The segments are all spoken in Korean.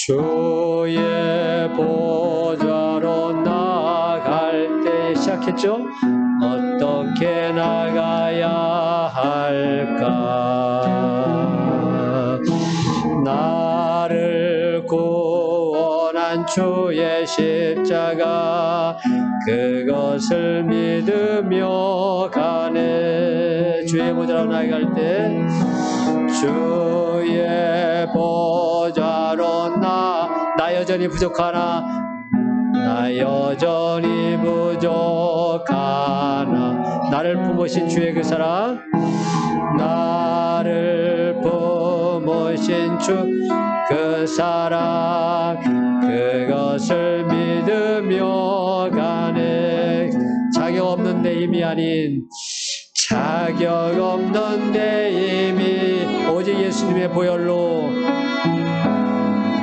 주의 보좌로 나아갈 때 시작했죠? 어떻게 나가야 할까? 나를 구원한 주의 십자가 그것을 믿으며 가네. 주의 보좌로 나아갈 때 주의 보좌로 나 여전히 부족하나 나 여전히 부족하나 나를 품으신 주의 그 사랑 나를 품으신 주 그 사랑 그것을 믿으며 가네. 자격 없는 내 힘이 아닌 자격 없는 내 힘이 오직 예수님의 보혈로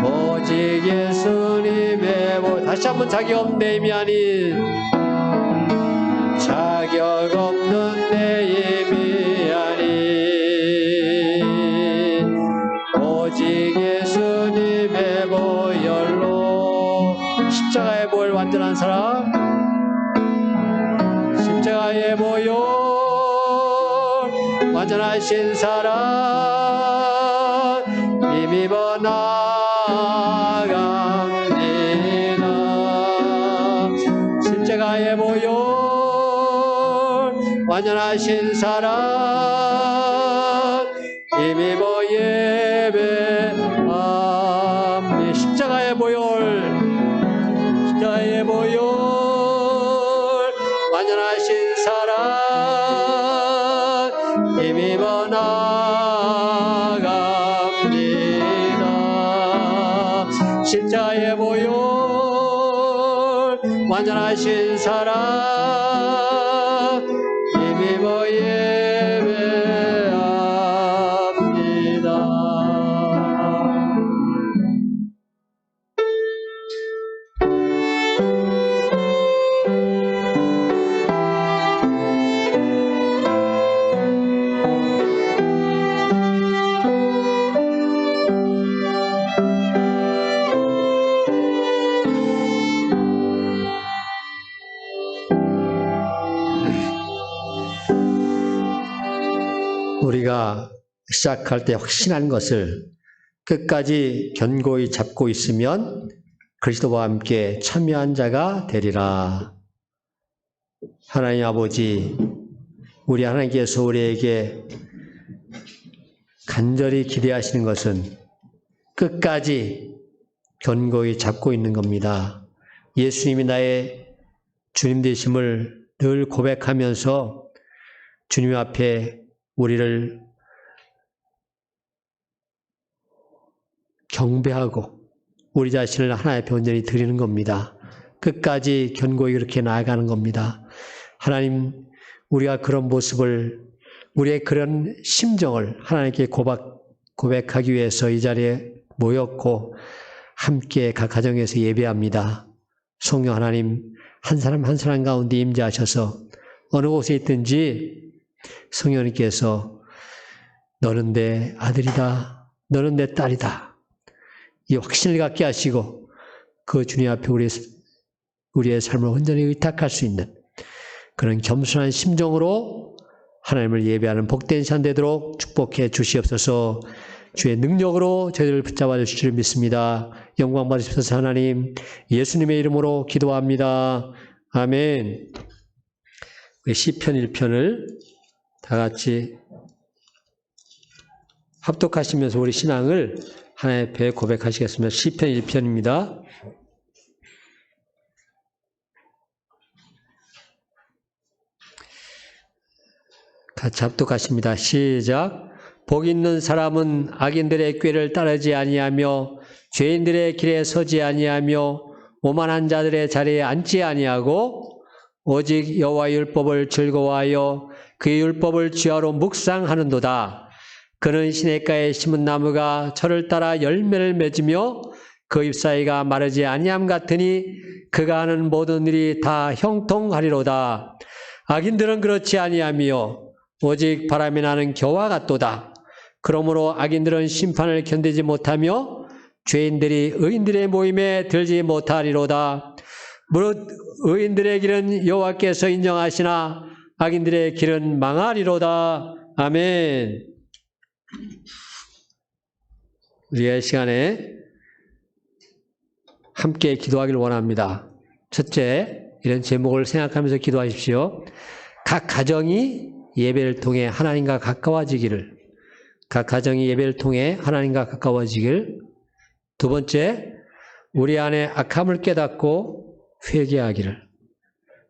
오직 예수님의 보혈 다시 한번 자격 없는 내 힘이 아닌 자격 없는 내 힘이 아닌 오직 예수님의 보혈로 십자가의 보혈 완전한 사랑 십자가의 보혈 완전하신 사랑 힘입어 나갑니다. 십자가의 보혈 완전하신 사랑 힘입어 예배합니다. 십자가의 보혈 십자가의 보혈 완전하신 사랑 힘입어 나갑니다. 십자가의 보혈 완전하신 사랑 힘입어 예배합니다. 우리가 시작할 때 확신한 것을 끝까지 견고히 잡고 있으면 그리스도와 함께 참여한 자가 되리라. 하나님 아버지, 우리 하나님께서 우리에게 간절히 기대하시는 것은 끝까지 견고히 잡고 있는 겁니다. 예수님이 나의 주님 되심을 늘 고백하면서 주님 앞에 우리를 경배하고 우리 자신을 하나님 앞에 온전히 드리는 겁니다. 끝까지 견고히 그렇게 나아가는 겁니다. 하나님, 우리가 그런 모습을, 우리의 그런 심정을 하나님께 고백하기 위해서 이 자리에 모였고 함께 각 가정에서 예배합니다. 성령 하나님, 한 사람 한 사람 가운데 임재하셔서 어느 곳에 있든지 성령님께서 너는 내 아들이다, 너는 내 딸이다, 이 확신을 갖게 하시고 그 주님 앞에 우리의 삶을 온전히 의탁할 수 있는 그런 겸손한 심정으로 하나님을 예배하는 복된 시간 되도록 축복해 주시옵소서. 주의 능력으로 저희들을 붙잡아 주실 줄 믿습니다. 영광 받으시옵소서. 하나님, 예수님의 이름으로 기도합니다. 아멘. 우리 시편 1편을 다 같이 합독하시면서 우리 신앙을 하나님 앞에 고백하시겠습니다. 시편 1편입니다. 같이 합독하십니다. 시작. 복 있는 사람은 악인들의 꾀를 따르지 아니하며 죄인들의 길에 서지 아니하며 오만한 자들의 자리에 앉지 아니하고 오직 여호와의 율법을 즐거워하여 그의 율법을 주야로 묵상하는도다. 그는 시냇가에 심은 나무가 철을 따라 열매를 맺으며 그 잎사이가 마르지 아니함 같으니 그가 하는 모든 일이 다 형통하리로다. 악인들은 그렇지 아니하며 오직 바람이 나는 겨와 같도다. 그러므로 악인들은 심판을 견디지 못하며 죄인들이 의인들의 모임에 들지 못하리로다. 무릇 의인들의 길은 여호와께서 인정하시나 악인들의 길은 망하리로다. 아멘. 우리의 시간에 함께 기도하기를 원합니다. 첫째, 이런 제목을 생각하면서 기도하십시오. 각 가정이 예배를 통해 하나님과 가까워지기를. 각 가정이 예배를 통해 하나님과 가까워지길. 두 번째, 우리 안에 악함을 깨닫고 회개하기를.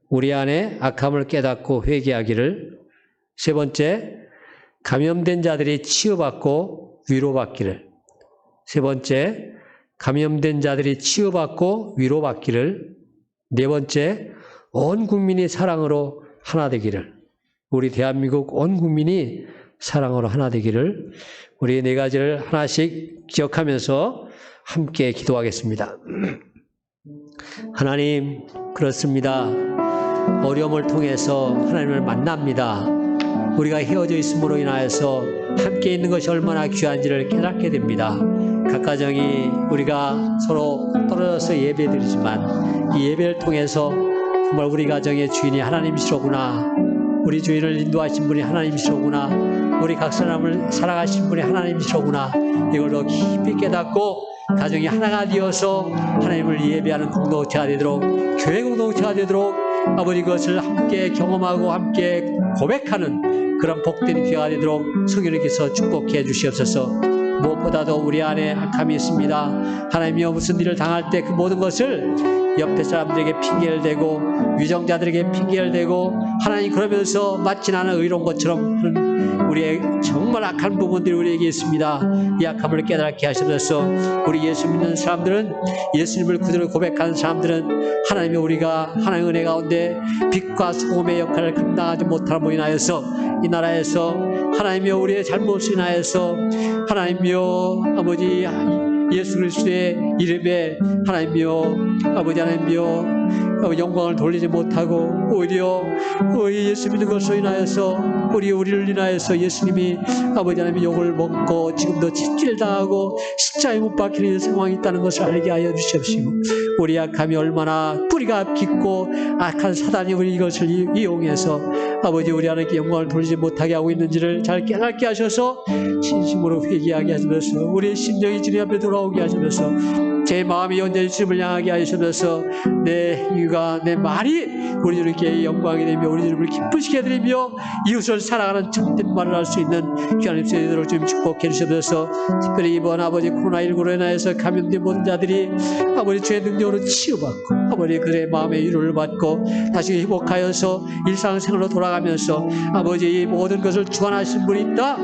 우리 안에 악함을 깨닫고 회개하기를. 세 번째, 감염된 자들이 치유받고 위로받기를. 세 번째, 감염된 자들이 치유받고 위로받기를. 네 번째, 온 국민이 사랑으로 하나 되기를. 우리 대한민국 온 국민이 사랑으로 하나 되기를. 우리 네 가지를 하나씩 기억하면서 함께 기도하겠습니다. 하나님, 그렇습니다. 어려움을 통해서 하나님을 만납니다. 우리가 헤어져 있음으로 인하여서 함께 있는 것이 얼마나 귀한지를 깨닫게 됩니다. 각 가정이 우리가 서로 떨어져서 예배드리지만 이 예배를 통해서 정말 우리 가정의 주인이 하나님이시로구나, 우리 주인을 인도하신 분이 하나님이시로구나, 우리 각 사람을 사랑하신 분이 하나님이시로구나, 이걸 더 깊이 깨닫고 가정이 하나가 되어서 하나님을 예배하는 공동체가 되도록, 교회 공동체가 되도록 아버지 그것을 함께 경험하고 함께 고백하는 그런 복된 기회가 되도록 성령님께서 축복해 주시옵소서. 무엇보다도 우리 안에 악함이 있습니다. 하나님이여, 무슨 일을 당할 때 그 모든 것을 옆에 사람들에게 핑계를 대고 위정자들에게 핑계를 대고 하나님 그러면서 마치 나는 의로운 것처럼 우리의 정말 악한 부분들이 우리에게 있습니다. 이 악함을 깨닫게 하셔서 우리 예수 믿는 사람들은, 예수님을 그대로 고백하는 사람들은 하나님의 우리가 하나님의 은혜 가운데 빛과 소금의 역할을 감당하지 못함으로 인하여서 이 나라에서 하나님이여 우리의 잘못을 인하여서 하나님이여 아버지 예수 그리스도의 이름에 하나님이여 아버지 하나님이여 영광을 돌리지 못하고 오히려 예수 믿는 것으로 인하여서 우리를 인하여서 예수님이 아버지 하나님의 욕을 먹고 지금도 찔찔당하고 십자가에 못 박히는 상황이 있다는 것을 알게 하여 주시옵시고, 우리 악함이 얼마나 뿌리가 깊고 악한 사단이 우리 이것을 이용해서 아버지 우리 하나님께 영광을 돌리지 못하게 하고 있는지를 잘 깨닫게 하셔서 진심으로 회개하게 하시면서 우리의 심령이 주님 앞에 돌아오게 하시면서 제 마음이 언제든지 주님을 향하게 하시면서 내 이유가 내 말이 우리 주님께 영광이 되며 우리 주님을 기쁘시게 해드리며 이웃을 사랑하는 참된 말을 할 수 있는 귀한 입술이 되도록 주님 축복해 주셔서, 특별히 이번 아버지 코로나19로 인하여서 감염된 모든 자들이 아버지 주의 능력으로 치유받고 아버지 그들의 마음의 위로를 받고 다시 회복하여서 일상생활로 돌아가면서 아버지 이 모든 것을 주관하신 분이 있다.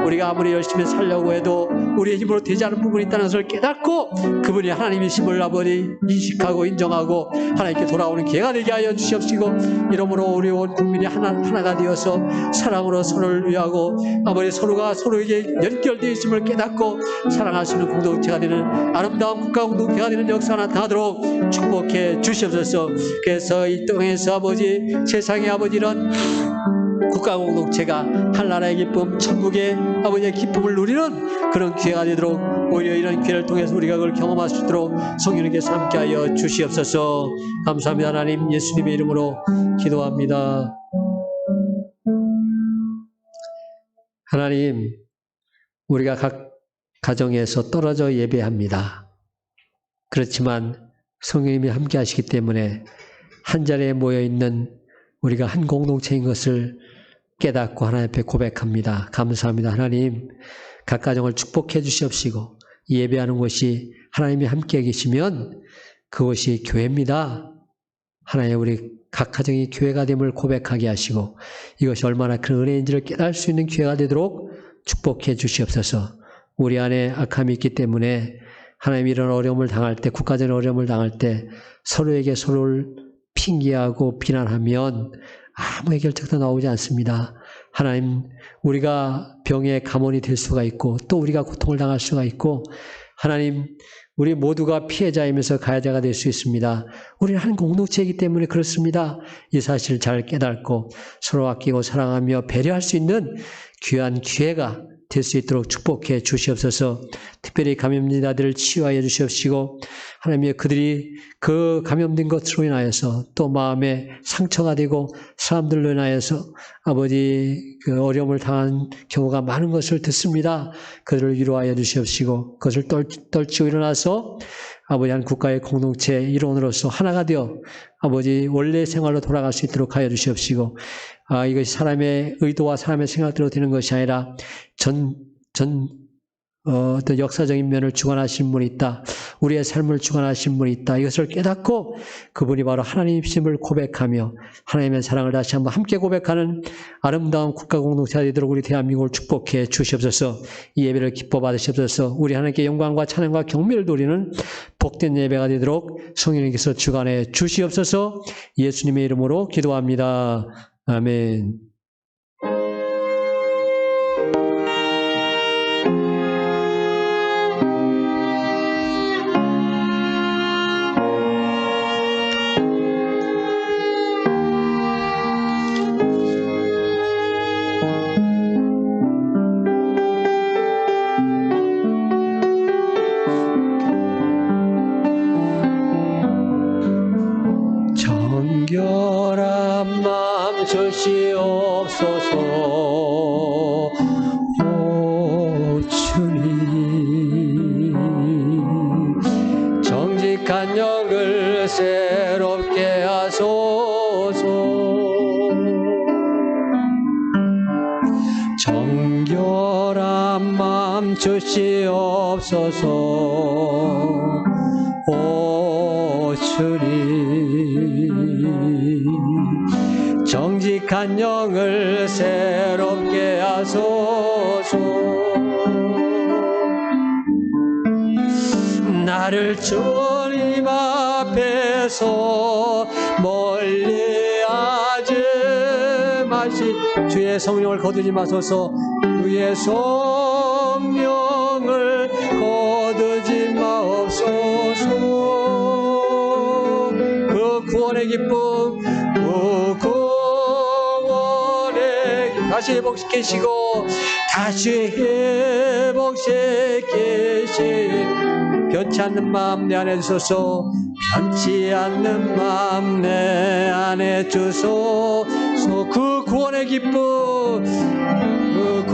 우리가 아무리 열심히 살려고 해도 우리의 힘으로 되지 않은 부분이 있다는 것을 깨닫고 그분이 하나님이심을 아버지 인식하고 인정하고 하나님께 돌아오는 기회가 되게 하여 주시옵시고, 이러므로 우리 온 국민이 하나가 되어서 사랑으로 서로를 위하고 아버지 서로가 서로에게 연결되어 있음을 깨닫고 사랑할 수 있는 공동체가 되는 아름다운 국가 공동체가 되는 역사가 나타나도록 축복해 주시옵소서. 그래서 이 땅에서 아버지 세상의 아버지 이런 국가 공동체가 한나라의 기쁨, 천국의 아버지의 기쁨을 누리는 그런 기회가 되도록 오히려 이런 기회를 통해서 우리가 그걸 경험할 수 있도록 성령님께서 함께하여 주시옵소서. 감사합니다. 하나님 예수님의 이름으로 기도합니다. 하나님, 우리가 각 가정에서 떨어져 예배합니다. 그렇지만 성령님이 함께 하시기 때문에 한자리에 모여있는 우리가 한 공동체인 것을 깨닫고 하나님 앞에 고백합니다. 감사합니다. 하나님, 각 가정을 축복해 주시옵시고 예배하는 곳이 하나님이 함께 계시면 그것이 교회입니다. 하나님, 우리 각 가정이 교회가 됨을 고백하게 하시고 이것이 얼마나 큰 은혜인지를 깨달을 수 있는 기회가 되도록 축복해 주시옵소서. 우리 안에 악함이 있기 때문에 하나님 이런 어려움을 당할 때, 국가적인 어려움을 당할 때 서로에게 서로를 핑계하고 비난하면 아무 해결책도 나오지 않습니다. 하나님, 우리가 병의 감원이 될 수가 있고 또 우리가 고통을 당할 수가 있고, 하나님, 우리 모두가 피해자이면서 가해자가 될 수 있습니다. 우리는 한 공동체이기 때문에 그렇습니다. 이 사실을 잘 깨닫고 서로 아끼고 사랑하며 배려할 수 있는 귀한 기회가 될 수 있도록 축복해 주시옵소서. 특별히 감염자들을 치유하여 주시옵시고 하나님의 그들이 그 감염된 것으로 인하여서 또 마음에 상처가 되고 사람들로 인하여서 아버지 그 어려움을 당한 경우가 많은 것을 듣습니다. 그들을 위로하여 주시옵시고 그것을 떨치고 일어나서 아버지 한 국가의 공동체 일원으로서 하나가 되어 아버지 원래 생활로 돌아갈 수 있도록 하여 주시옵시고 이것이 사람의 의도와 사람의 생각대로 되는 것이 아니라 어떤 역사적인 면을 주관하신 분이 있다. 우리의 삶을 주관하신 분이 있다. 이것을 깨닫고 그분이 바로 하나님이심을 고백하며 하나님의 사랑을 다시 한번 함께 고백하는 아름다운 국가 공동체가 되도록 우리 대한민국을 축복해 주시옵소서. 이 예배를 기뻐 받으시옵소서. 우리 하나님께 영광과 찬양과 경배를 돌리는 복된 예배가 되도록 성령님께서 주관해 주시옵소서. 예수님의 이름으로 기도합니다. 아멘. 정결한 마음 주시옵소서. 오 주님, 정직한 영을 새롭게 하소서. 정결한 마음 주시옵소서. 오 주님, 정직한 영을 새롭게 하소서. 나를 주님 앞에서 멀리하지 마시. 주의 성령을 거두지 마소서. 주의 성령을 거두지 마옵소서. 그 구원의 기쁨, 그 구원의 기쁨 다시 회복시키시고 다시 회복시키시. 변치 않는 마음 내 안에 주소서. 변치 않는 마음 내 안에 주소서. 그 구원의 기쁨, 그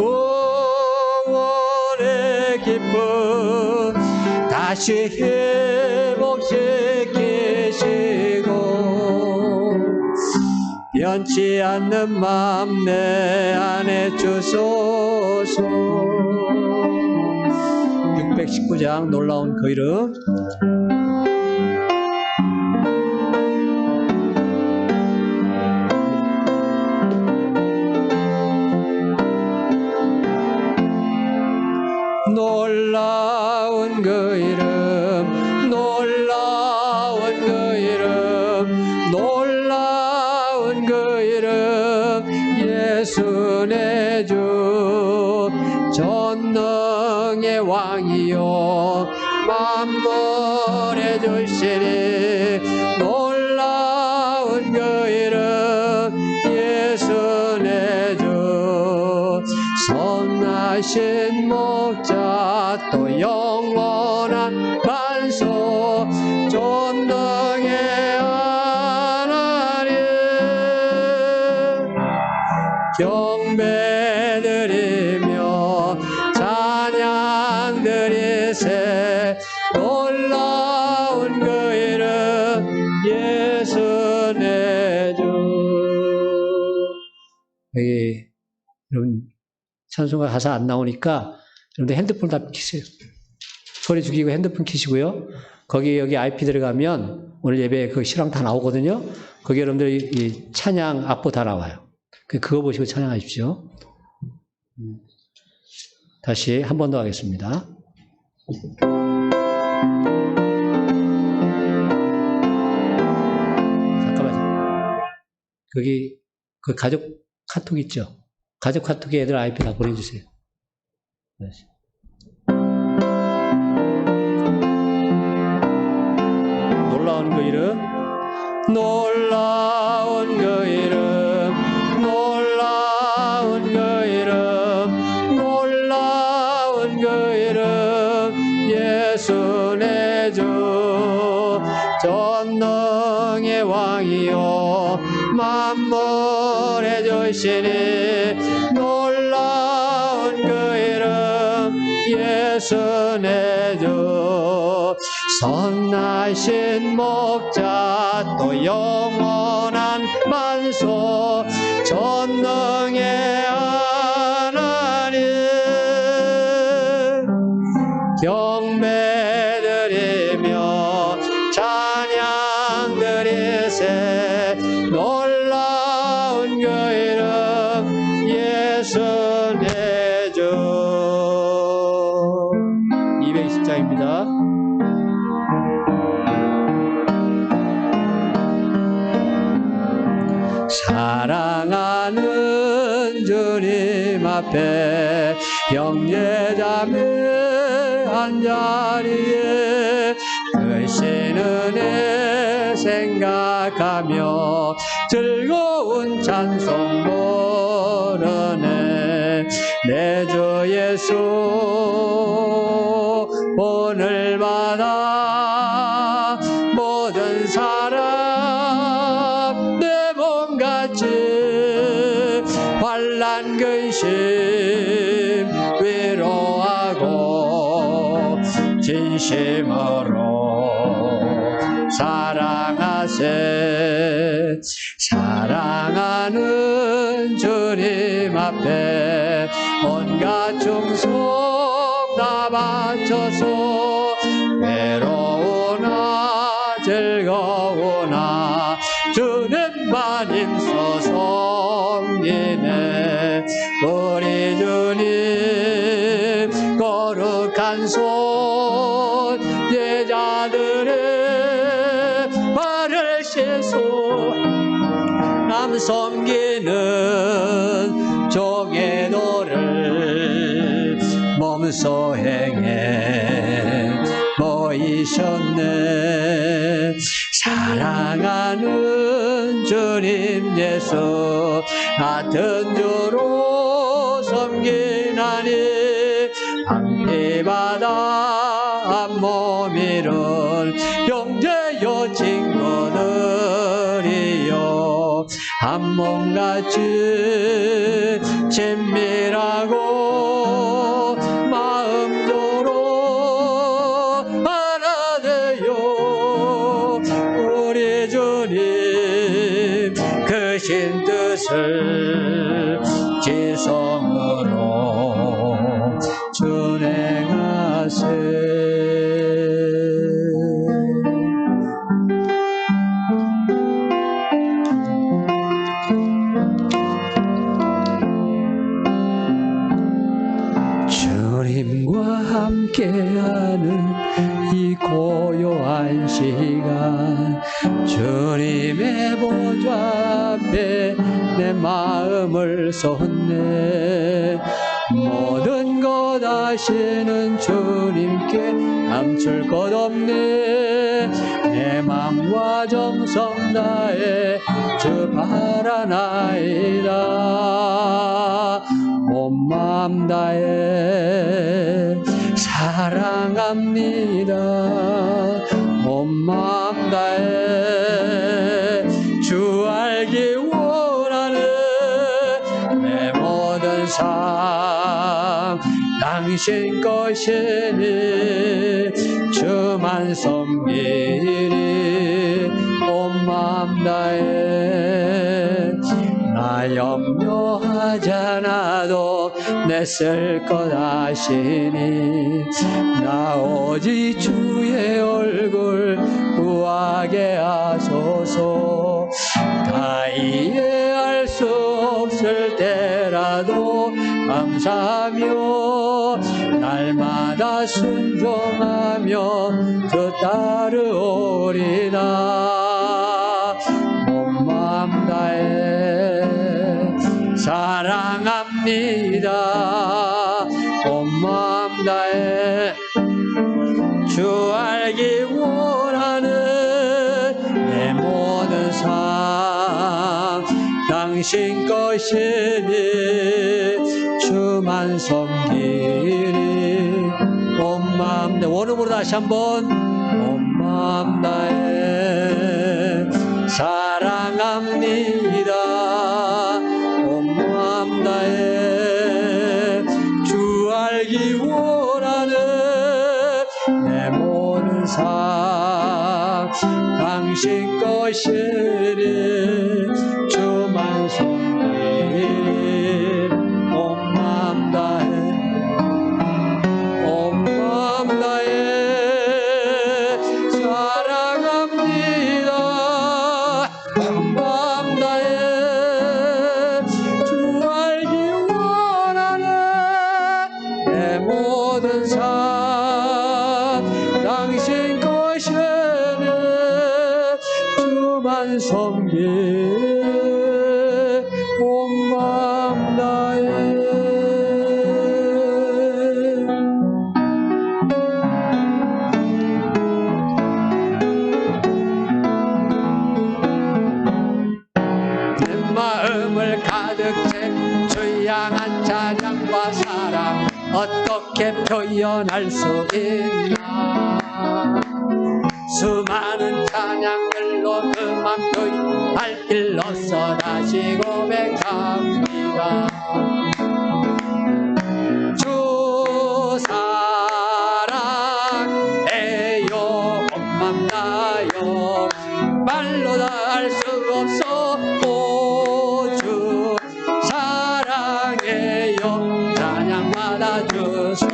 구원의 기쁨 다시 회복시키시고 변치 않는 마음 내 안에 주소서. 619장 놀라운 그 이름. 놀라운 그 이름, 놀라운 그 이름, 놀라운 그 이름, 예수 내 주, 전능의 왕이요 만물의 주시니. 놀라운 그 이름, 예수 내 주, 선하신 목자 또 영원한 반석, 전능의 하나님 경배드리며 찬양드리세. 놀라운 그 이름, 예수 내 주. 여기 여러분 찬송가 가사 안 나오니까 여러분들 핸드폰 다 켜세요. 소리 죽이고 핸드폰 켜시고요. 거기 여기 IP 들어가면 오늘 예배 그 실황 다 나오거든요. 거기 여러분들 이 찬양 악보 다 나와요. 그거 보시고 찬양하십시오. 다시 한 번 더 하겠습니다. 잠깐만요. 거기 그 가족 카톡 있죠? 가족 카톡에 애들 IP 다 보내주세요. 놀라운 그 이름, 놀라운 그 이름, 놀라운 그 이름, 놀라운 전능의 왕이요 만물의 주시니 놀라운 그 이름 예수 내 주 선하신 목자 또 영원한 만소 전능의 하나님 경배드리며 찬양드리세 놀라운 그 이름 예수 내 주 220장입니다. 사랑하는 주님 앞에 형제자매 한자리에 크신 은혜 생각하며 즐거운 찬송 부르네 내 주 예수 오늘마다 모든 사람 내 몸같이 환난 근심 위로하고 진심으로 사랑하세 사랑하는 주님 앞에 온갖 충성 다 바쳐서 외로우나 즐거우나 주님만 힘써 섬기네 우리 주님 거룩한 손 제자들의 발을 씻어 남 섬기는 종의 도를 몸소 행해 모이셨네 사랑하는 주님 예수 같은 주로 섬기나니 한피바다 한몸 이룬 형제여 친구들이여 한몸같이 친밀하고 마음도로 하나 되어 우리 주님 크신 뜻을 지성으로 준행하세 주님과 함께하는 이 고요한 시간 주님의 보좌 앞에 내 마음을 쏟네 모든 것 아시는 주님께 감출 것 없네 내 맘과 정성 다해 주 바라나이다 온 마음 다해 사랑합니다 온 마음 다해 주 알기 원하는 내 모든 삶 당신 것이니 주만 섬기리 온 마음 다해 나 염려하지 않아도 내 쓸 것 아시니 나 오직 주의 얼굴 구하게 하소서 다 이해할 수 없을 때라도 감사하며 날마다 순종하며 주 따르오리다 온 마음 다해 사랑합니다 온 마음 다해 주 알기 원하는 내 모든 삶 당신 것이니 주만 섬기리 온 마음 다해 원음으로 다시 한번 온 마음 다해 상 당신 것이니 주만 섬기리 온 마음 다해 온 마음 다해 사랑합니다 온 마음 다해 주 알기 원하네 내 모든 삶 당신 것이네 주만 섬기리 온 마음 다해 내 마음을 가득 채 주 향한 찬양과 사랑 어떻게 표현할 수 있나 수많은 찬양들로 음악 표현 발길로써 다시 고백합니다 주 사랑해요 온 맘 다요 말로 다 할 수 없어 주 사랑해요 찬양 받아주소서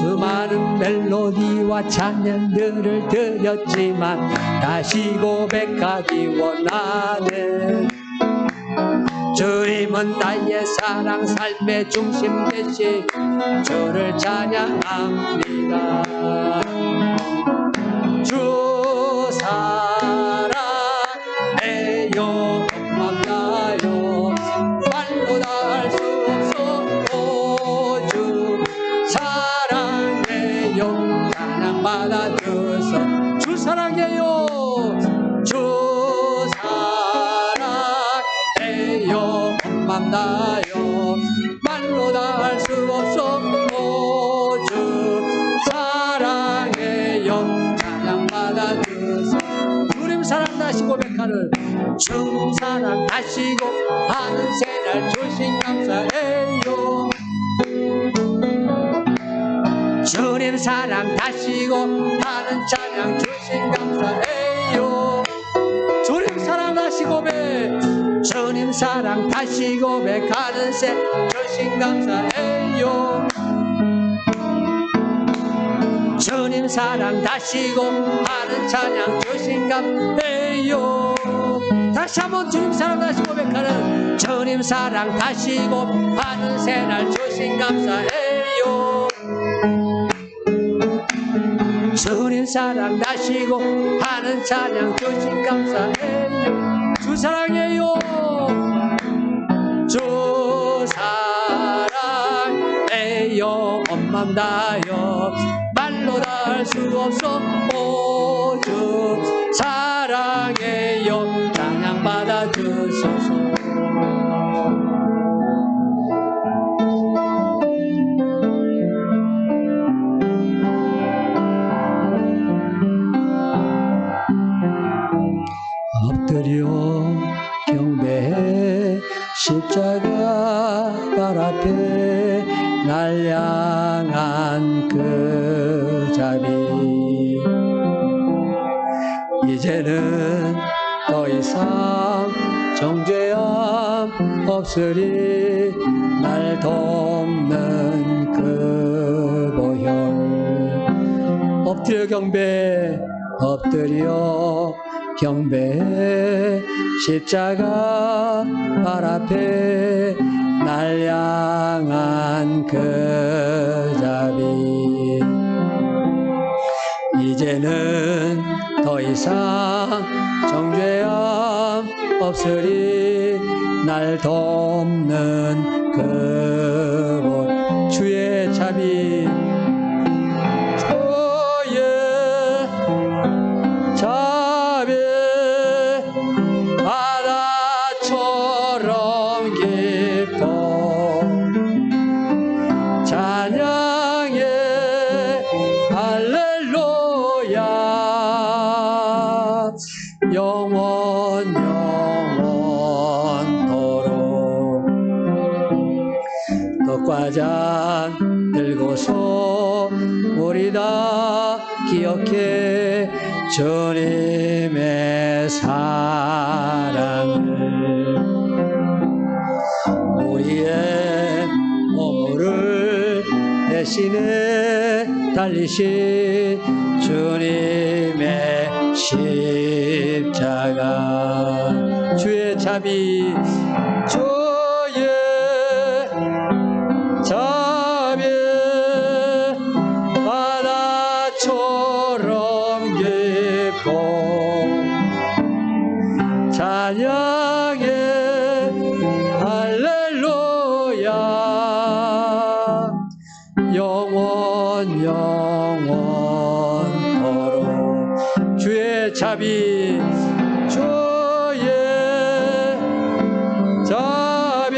수많은 멜로디와 찬양들을 드렸지만 다시 고백하기 원하네 주님은 나의 사랑 삶의 중심 되시 주를 찬양합니다 주 사랑해요 고맙나요 말로 다 할 수 없어 주 사랑해요 찬양 받아주소 주 사랑해요 주 사랑해요 고맙나요 말로 다 할 수 없어 주 사랑해요 찬양 받아주소 주님 사랑 다시 고백하는 주님 사랑 하시고 하는 새날 주신 감사해요 주님 사랑 다시고 하는 찬양 주신 감사해요 주님 사랑 다시 고백 주님 사랑 다시 고백하는 새 주신 감사해요 주님 사랑 다시고 하는 찬양 주신 감사해요 다시 한번 주님 사랑 다시 고백하는 주님 사랑 다시고 하는 새날 주신 감사해요 주님 사랑 다시고 하는 찬양 주신 감사해요 주 사랑해요 주 사랑해요 온 맘 다요 말로 다 할 수 없어 주 사랑해요 찬양 받아주소서 엎드려 경배해 십자가 발 앞에 날 향한 그 자비 이제는 더 이상 정죄함 없으리 날 돕는 그 보혈 엎드려 경배 엎드려 경배해 십자가 발 앞에 날 향한 그 자비 이제는 더 이상 정죄함 없으리 날 돕는 그 주의 자비 자비 바다처럼 깊어 찬양해 할렐루야 영원토록 떡과잔 들고서 우리 다 기억해 주님의 사랑을. 우리의 몸을 대신에 달리신 주님의 십자가. 주의 자비, 주의 자비, 바다처럼 깊고 찬양해 할렐루야. 영원 영원토록 주의 자비, 주의 자비,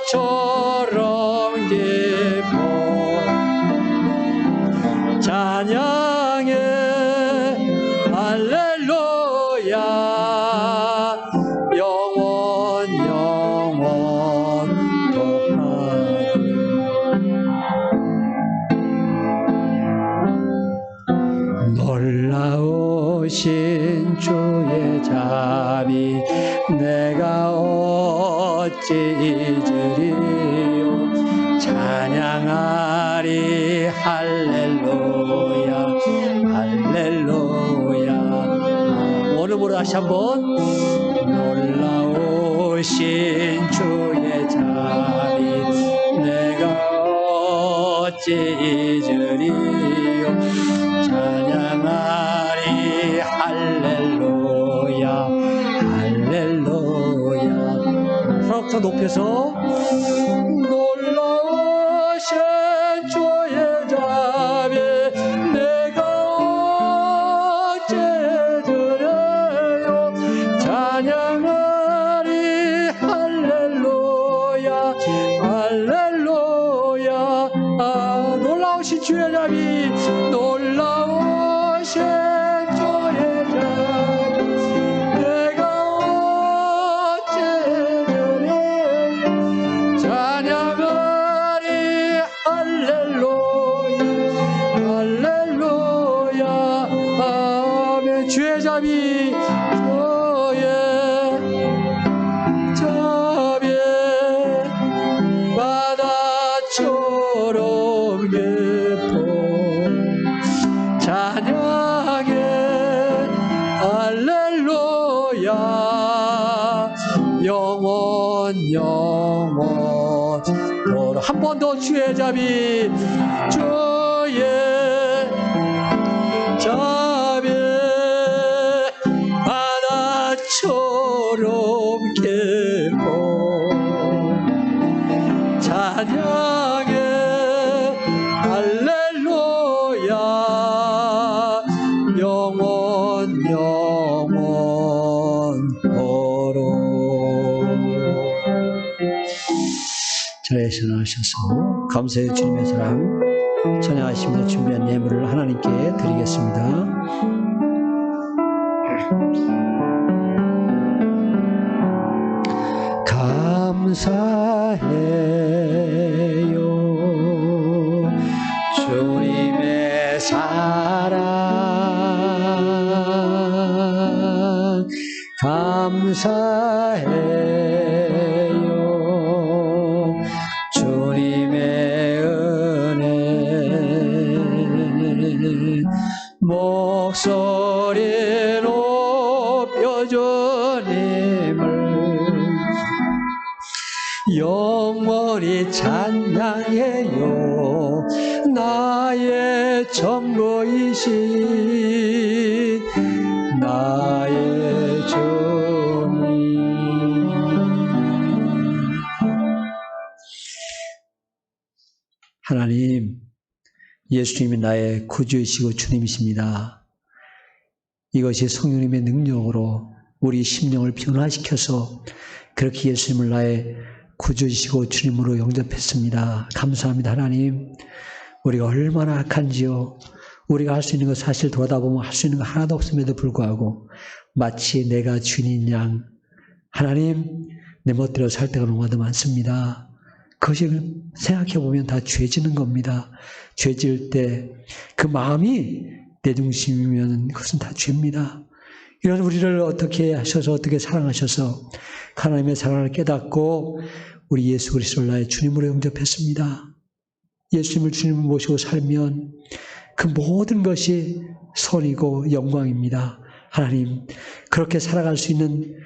바다처럼 깊고 찬양해 할렐루야. 영원 영원토록. 놀라우신 주의 자비 내가 어찌 잊으리요. 찬양하리 할렐루야 할렐루야. 오늘부로 다시 한번. 놀라우신 주의 자비 내가 어찌 잊으리요. 찬양하리 할렐루야 할렐루야. 하나부터 높여서. 놀라우신 주의 자비 내가 어찌 잊으리요. 찬양하리 할렐루야 할렐루야. 놀라우신 주의 자비, 놀라우신 주의 자비 내가 어찌 잊으리요. 찬양하리 할렐루야 할렐루야. 아멘. 주의 자비, 주의 자비, 바다처럼 깊고 찬양해 할렐루야. 영원 영원토록. 한 번 더. 주의 자비, 주의 자비, 바다처럼 깊고 찬양해 할렐루야. 영원 영원토록. 자리에 일어나셔서 감사의 주님의 사랑 찬양하시면서 준비한 예물을 하나님께 드리겠습니다. 감사해요 주님의 사랑. 감사해요 주님의 은혜. 목소리 높여 주님을 영원히 찬양해요. 나의 전부이신 나의 주님. 하나님, 예수님이 나의 구주이시고 주님이십니다. 이것이 성령님의 능력으로 우리 심령을 변화시켜서 그렇게 예수님을 나의 구주이시고 주님으로 영접했습니다. 감사합니다. 하나님, 우리가 얼마나 악한지요. 우리가 할 수 있는 것 사실 돌아다보면 할 수 있는 것 하나도 없음에도 불구하고 마치 내가 주인인 양 하나님 내 멋대로 살 때가 너무나도 많습니다. 그것이 생각해 보면 다 죄지는 겁니다. 죄질 때 그 마음이 내 중심이면 그것은 다 죄입니다. 이런 우리를 어떻게 하셔서 어떻게 사랑하셔서 하나님의 사랑을 깨닫고 우리 예수 그리스도를 나의 주님으로 영접했습니다. 예수님을 주님을 모시고 살면 그 모든 것이 선이고 영광입니다. 하나님, 그렇게 살아갈 수 있는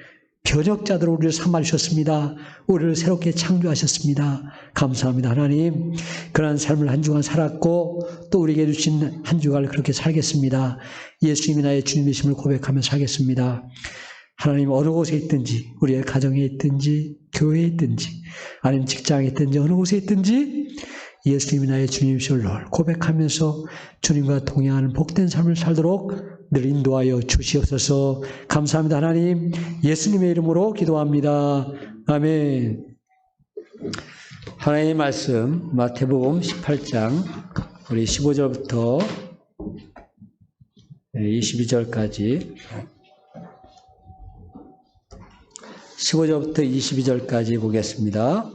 변혁자들로 우리를 삼아주셨습니다. 우리를 새롭게 창조하셨습니다. 감사합니다. 하나님, 그러한 삶을 한 주간 살았고 또 우리에게 주신 한 주간을 그렇게 살겠습니다. 예수님이 나의 주님이심을 고백하며 살겠습니다. 하나님, 어느 곳에 있든지, 우리의 가정에 있든지, 교회에 있든지, 아니면 직장에 있든지, 어느 곳에 있든지 예수님이 나의 주님이심을 고백하면서 주님과 동행하는 복된 삶을 살도록 늘 인도하여 주시옵소서. 감사합니다. 하나님, 예수님의 이름으로 기도합니다. 아멘. 하나님의 말씀 마태복음 18장 우리 15절부터 22절까지 15절부터 22절까지 보겠습니다.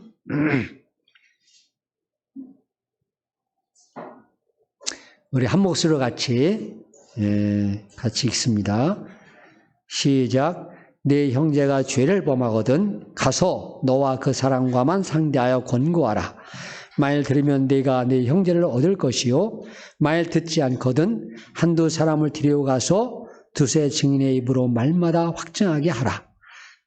우리 한 목소리로 같이 읽습니다. 시작. 네 형제가 죄를 범하거든 가서 너와 그 사람과만 상대하여 권고하라. 만일 들으면 네가 네 형제를 얻을 것이요 만일 듣지 않거든 한두 사람을 데려가서 두세 증인의 입으로 말마다 확증하게 하라.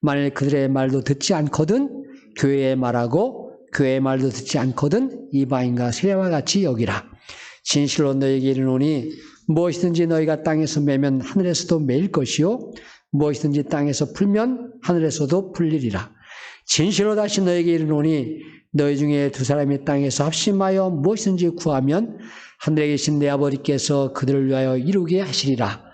만일 그들의 말도 듣지 않거든 교회의 말하고 교회의 말도 듣지 않거든 이방인과 세례와 같이 여기라. 진실로 너에게 이르노니 무엇이든지 너희가 땅에서 매면 하늘에서도 매일 것이요 무엇이든지 땅에서 풀면 하늘에서도 풀리리라. 진실로 다시 너에게 이르노니 너희 중에 두 사람이 땅에서 합심하여 무엇이든지 구하면 하늘에 계신 내 아버지께서 그들을 위하여 이루게 하시리라.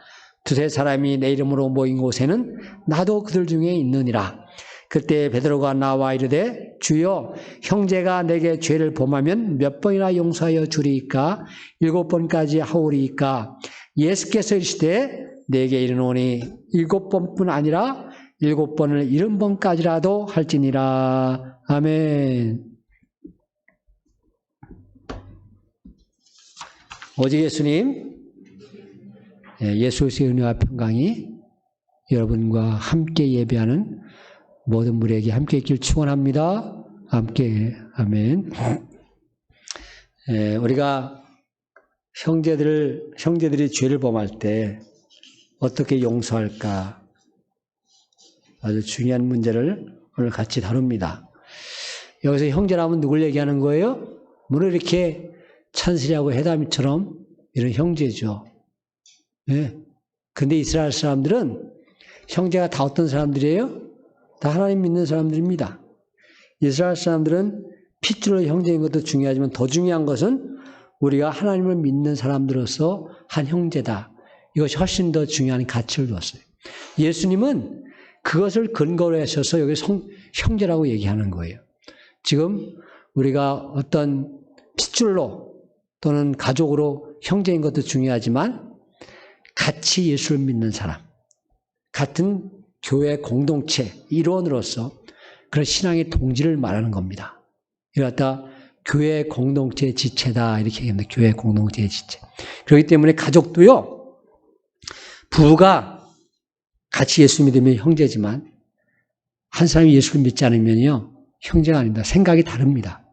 두세 사람이 내 이름으로 모인 곳에는 나도 그들 중에 있느니라. 그때 베드로가 나와 이르되 주여 형제가 내게 죄를 범하면 몇 번이나 용서하여 주리이까 7번까지 하오리이까. 예수께서 이르시되 내게 이르노니 7번뿐 아니라 7번을 70번까지라도 할지니라. 아멘. 오직 예수님, 예수의 은혜와 평강이 여러분과 함께 예배하는 모든 무리에게 함께 있길 축원합니다. 함께 아멘. 우리가 형제들이 죄를 범할 때 어떻게 용서할까? 아주 중요한 문제를 오늘 같이 다룹니다. 여기서 형제라면 누굴 얘기하는 거예요? 물론 이렇게 찬슬이하고 해담이처럼 이런 형제죠. 네. 근데 이스라엘 사람들은 형제가 다 어떤 사람들이에요? 다 하나님 믿는 사람들입니다. 이스라엘 사람들은 핏줄로 형제인 것도 중요하지만 더 중요한 것은 우리가 하나님을 믿는 사람들로서 한 형제다. 이것이 훨씬 더 중요한 가치를 두었어요. 예수님은 그것을 근거로 하셔서 여기 형제라고 얘기하는 거예요. 지금 우리가 어떤 핏줄로 또는 가족으로 형제인 것도 중요하지만 같이 예수를 믿는 사람, 같은 교회 공동체 일원으로서 그런 신앙의 동지를 말하는 겁니다. 이걸 갖다 교회 공동체의 지체다 이렇게 얘기합니다. 교회 공동체의 지체. 그렇기 때문에 가족도요. 부부가 같이 예수 믿으면 형제지만 한 사람이 예수를 믿지 않으면요. 형제가 아닙니다. 생각이 다릅니다.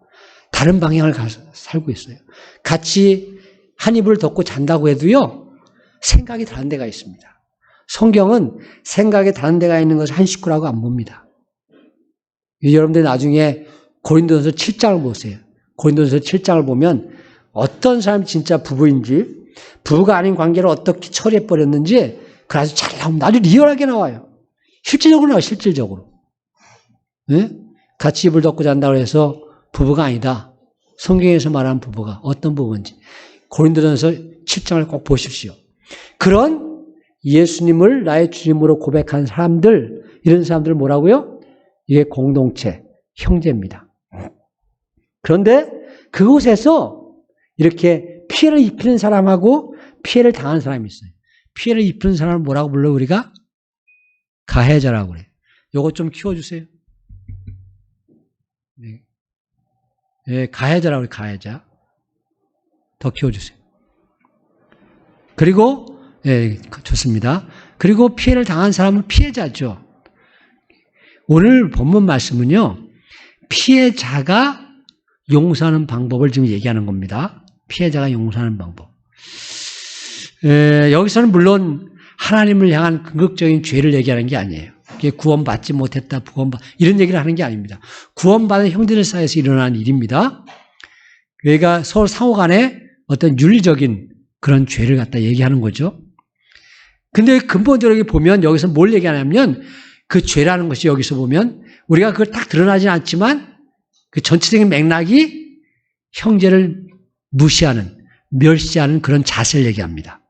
다른 방향을 가서 살고 있어요. 같이 한 이불을 덮고 잔다고 해도요. 생각이 다른 데가 있습니다. 성경은 생각이 다른 데가 있는 것을 한 식구라고 안 봅니다. 여러분들 나중에 고린도전서 7장을 보세요. 고린도전서 7장을 보면 어떤 사람이 진짜 부부인지 부부가 아닌 관계를 어떻게 처리해버렸는지 그 아주 잘 나옵니다. 아주 리얼하게 나와요. 실질적으로 나와요. 실질적으로. 네? 같이 이불 덮고 잔다고 해서 부부가 아니다. 성경에서 말하는 부부가 어떤 부부인지 고린도전서 7장을 꼭 보십시오. 그런 예수님을 나의 주님으로 고백한 사람들, 이런 사람들을 뭐라고요? 이게 공동체, 형제입니다. 그런데 그곳에서 이렇게 피해를 입히는 사람하고 피해를 당하는 사람이 있어요. 피해를 입히는 사람을 뭐라고 불러요, 우리가? 가해자라고 그래요. 요거 좀 키워주세요. 네. 예, 가해자라고 그래요, 가해자. 더 키워주세요. 그리고, 예, 좋습니다. 그리고 피해를 당한 사람은 피해자죠. 오늘 본문 말씀은요, 피해자가 용서하는 방법을 지금 얘기하는 겁니다. 피해자가 용서하는 방법. 여기서는 물론 하나님을 향한 궁극적인 죄를 얘기하는 게 아니에요. 구원받지 못했다, 이런 얘기를 하는 게 아닙니다. 구원받은 형제들 사이에서 일어나는 일입니다. 그러니까 서로 상호 간에 어떤 윤리적인 그런 죄를 갖다 얘기하는 거죠. 근데 근본적으로 보면 여기서 뭘 얘기하냐면 그 죄라는 것이 여기서 보면 우리가 그걸 딱 드러나진 않지만 그 전체적인 맥락이 형제를 무시하는, 멸시하는 그런 자세를 얘기합니다.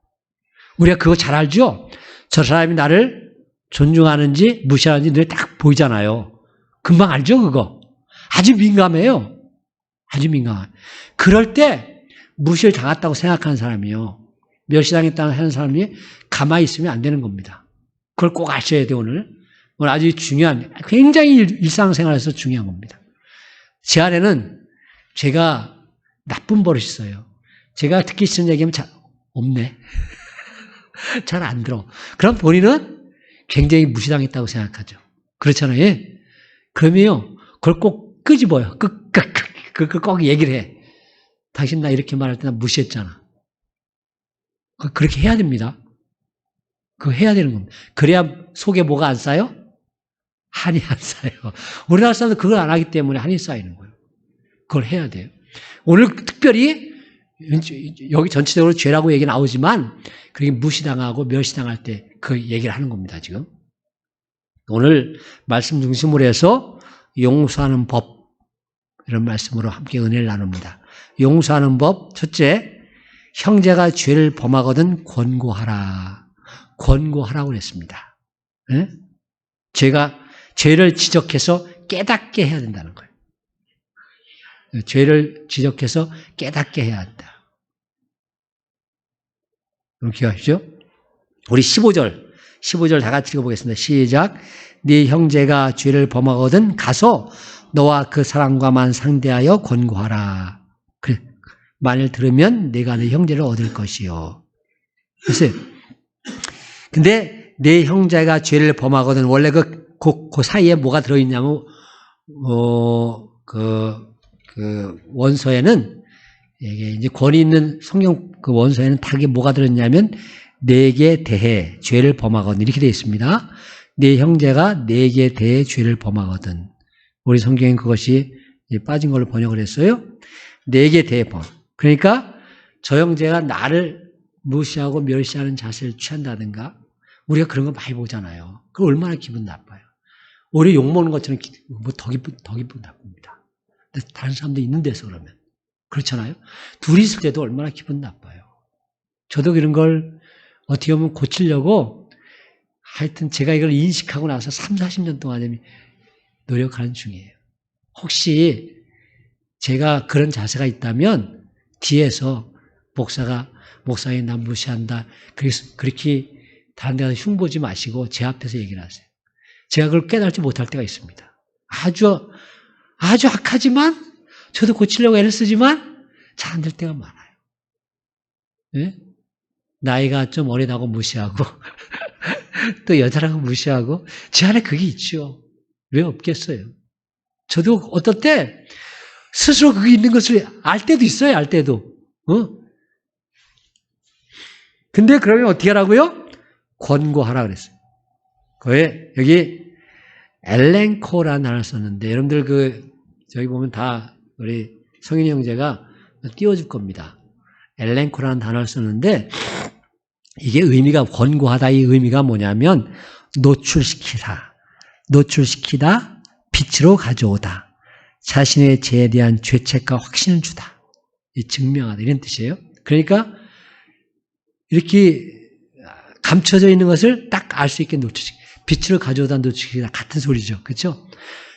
우리가 그거 잘 알죠? 저 사람이 나를 존중하는지 무시하는지 눈에 딱 보이잖아요. 금방 알죠, 그거? 아주 민감해요. 아주 민감해요. 그럴 때 무시를 당했다고 생각하는 사람이요. 멸시당했다고 하는 사람이 가만히 있으면 안 되는 겁니다. 그걸 꼭 아셔야 돼요, 오늘. 오늘 아주 중요한, 굉장히 일상생활에서 중요한 겁니다. 제 안에는 제가 나쁜 버릇이 있어요. 제가 듣기 싫은 얘기하면 잘, 없네. 잘 안 들어. 그럼 본인은 굉장히 무시당했다고 생각하죠. 그렇잖아요. 예? 그러면요, 그걸 꼭 끄집어요. 꼭 얘기를 해. 당신 나 이렇게 말할 때 나 무시했잖아. 그렇게 해야 됩니다. 그거 해야 되는 겁니다. 그래야 속에 뭐가 안 쌓여? 한이 안 쌓여. 우리나라 사람들 그걸 안 하기 때문에 한이 쌓이는 거예요. 그걸 해야 돼요. 오늘 특별히 여기 전체적으로 죄라고 얘기 나오지만 그렇게 무시당하고 멸시당할 때 그 얘기를 하는 겁니다, 지금. 오늘 말씀 중심으로 해서 용서하는 법, 이런 말씀으로 함께 은혜를 나눕니다. 용서하는 법, 첫째, 형제가 죄를 범하거든 권고하라. 권고하라고 그랬습니다. 네? 죄를 지적해서 깨닫게 해야 된다는 거예요. 죄를 지적해서 깨닫게 해야 한다. 그렇게 하시죠? 우리 15절 다 같이 읽어보겠습니다. 시작. 네 형제가 죄를 범하거든 가서 너와 그 사람과만 상대하여 권고하라. 그래. 만일 들으면 내가 네 형제를 얻을 것이요. 글쎄요. 근데 네 형제가 죄를 범하거든 원래 그 사이에 뭐가 들어있냐면 원서에는 이게 이제 권위 있는 성경 그 원서에는 탁에 뭐가 들었냐면 내게 대해 죄를 범하거든 이렇게 되어 있습니다. 네 형제가 내게 대해 죄를 범하거든. 우리 성경엔 그것이 빠진 걸로 번역을 했어요. 내게 대해 범. 그러니까 저 형제가 나를 무시하고 멸시하는 자세를 취한다든가 우리가 그런 거 많이 보잖아요. 그거 얼마나 기분 나빠요. 오히려 욕먹는 것처럼 더 기분 나쁩니다. 근데 다른 사람도 있는 데서 그러면. 그렇잖아요. 둘이 있을 때도 얼마나 기분 나빠요. 저도 그런 걸 어떻게 보면 고치려고 하여튼 제가 이걸 인식하고 나서 3, 40년 동안 노력하는 중이에요. 혹시 제가 그런 자세가 있다면 뒤에서 목사님 나 무시한다. 그래서 그렇게 다른 데 가서 흉보지 마시고 제 앞에서 얘기를 하세요. 제가 그걸 깨달지 못할 때가 있습니다. 아주 악하지만 저도 고치려고 애를 쓰지만 잘 안 될 때가 많아요. 네? 나이가 좀 어리다고 무시하고 또 여자라고 무시하고 제 안에 그게 있죠. 왜 없겠어요? 저도 어떨 때 스스로 그게 있는 것을 알 때도 있어요. 알 때도. 근데 그러면 어떻게 하라고요? 권고하라 그랬어요. 그에 여기 엘렌코라는 단어를 썼는데 여러분들 저기 보면 다 우리 성인이 형제가 띄워줄 겁니다. 엘렌코라는 단어를 썼는데 이게 의미가 권고하다 이 의미가 뭐냐면 노출시키다, 빛으로 가져오다, 자신의 죄에 대한 죄책과 확신을 주다, 증명하다 이런 뜻이에요. 그러니까 이렇게 감춰져 있는 것을 딱 알 수 있게 노출시키다, 빛으로 가져오다 노출시키다 같은 소리죠. 그렇죠?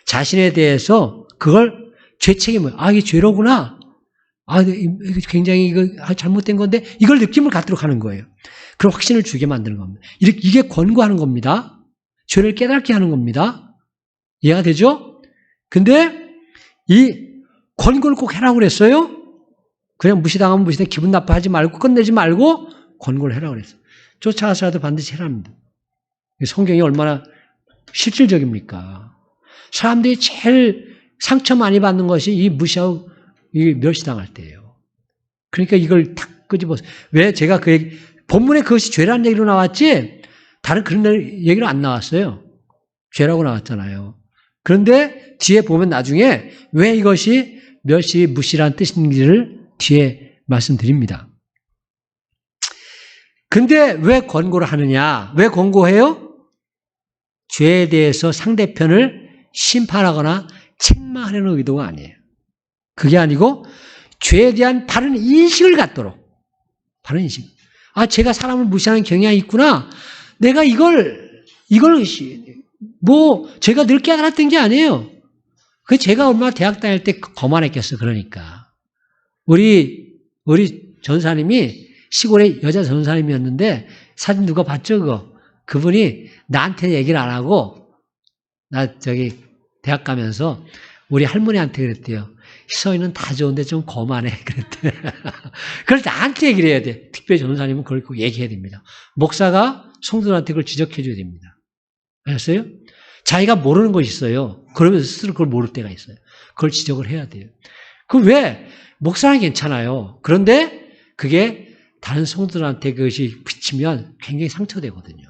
자신에 대해서 그걸 죄책이 뭐야? 이게 죄로구나. 굉장히 이거 잘못된 건데 이걸 느낌을 갖도록 하는 거예요. 그런 확신을 주게 만드는 겁니다. 이게 권고하는 겁니다. 죄를 깨닫게 하는 겁니다. 이해가 되죠? 근데 이 권고를 꼭 해라고 그랬어요? 그냥 무시당하면 무시당 기분 나빠하지 말고 끝내지 말고 권고를 해라고 그랬어요. 쫓아가서라도 반드시 해랍니다. 성경이 얼마나 실질적입니까? 사람들이 제일 상처 많이 받는 것이 이 무시하고 이 멸시당할 때예요. 그러니까 이걸 탁 끄집어서 왜 제가 그 얘기, 본문에 그것이 죄라는 얘기로 나왔지 다른 그런 얘기로 안 나왔어요. 죄라고 나왔잖아요. 그런데 뒤에 보면 나중에 왜 이것이 멸시, 무시라는 뜻인지를 뒤에 말씀드립니다. 근데 왜 권고를 하느냐? 왜 권고해요? 죄에 대해서 상대편을 심판하거나 책망하려는 의도가 아니에요. 그게 아니고 죄에 대한 바른 인식을 갖도록. 바른 인식. 아, 제가 사람을 무시하는 경향이 있구나. 내가 이걸 제가 늘 깨달았던 게 아니에요. 그 제가 얼마나 대학 다닐 때 거만했겠어. 그러니까. 우리 전사님이 시골에 여자 전사님이었는데 사진 누가 봤죠, 그거? 그분이 나한테 얘기를 안 하고 나 대학 가면서 우리 할머니한테 그랬대요. 희성이는 다 좋은데 좀 거만해. 그랬대. 그걸 나한테 얘기를 해야 돼. 특별히 전사님은 그걸 꼭 얘기해야 됩니다. 목사가 성도들한테 그걸 지적해 줘야 됩니다. 아셨어요? 자기가 모르는 것이 있어요. 그러면서 스스로 그걸 모를 때가 있어요. 그걸 지적을 해야 돼요. 그 왜? 목사는 괜찮아요. 그런데 그게 다른 성도들한테 그것이 비치면 굉장히 상처되거든요.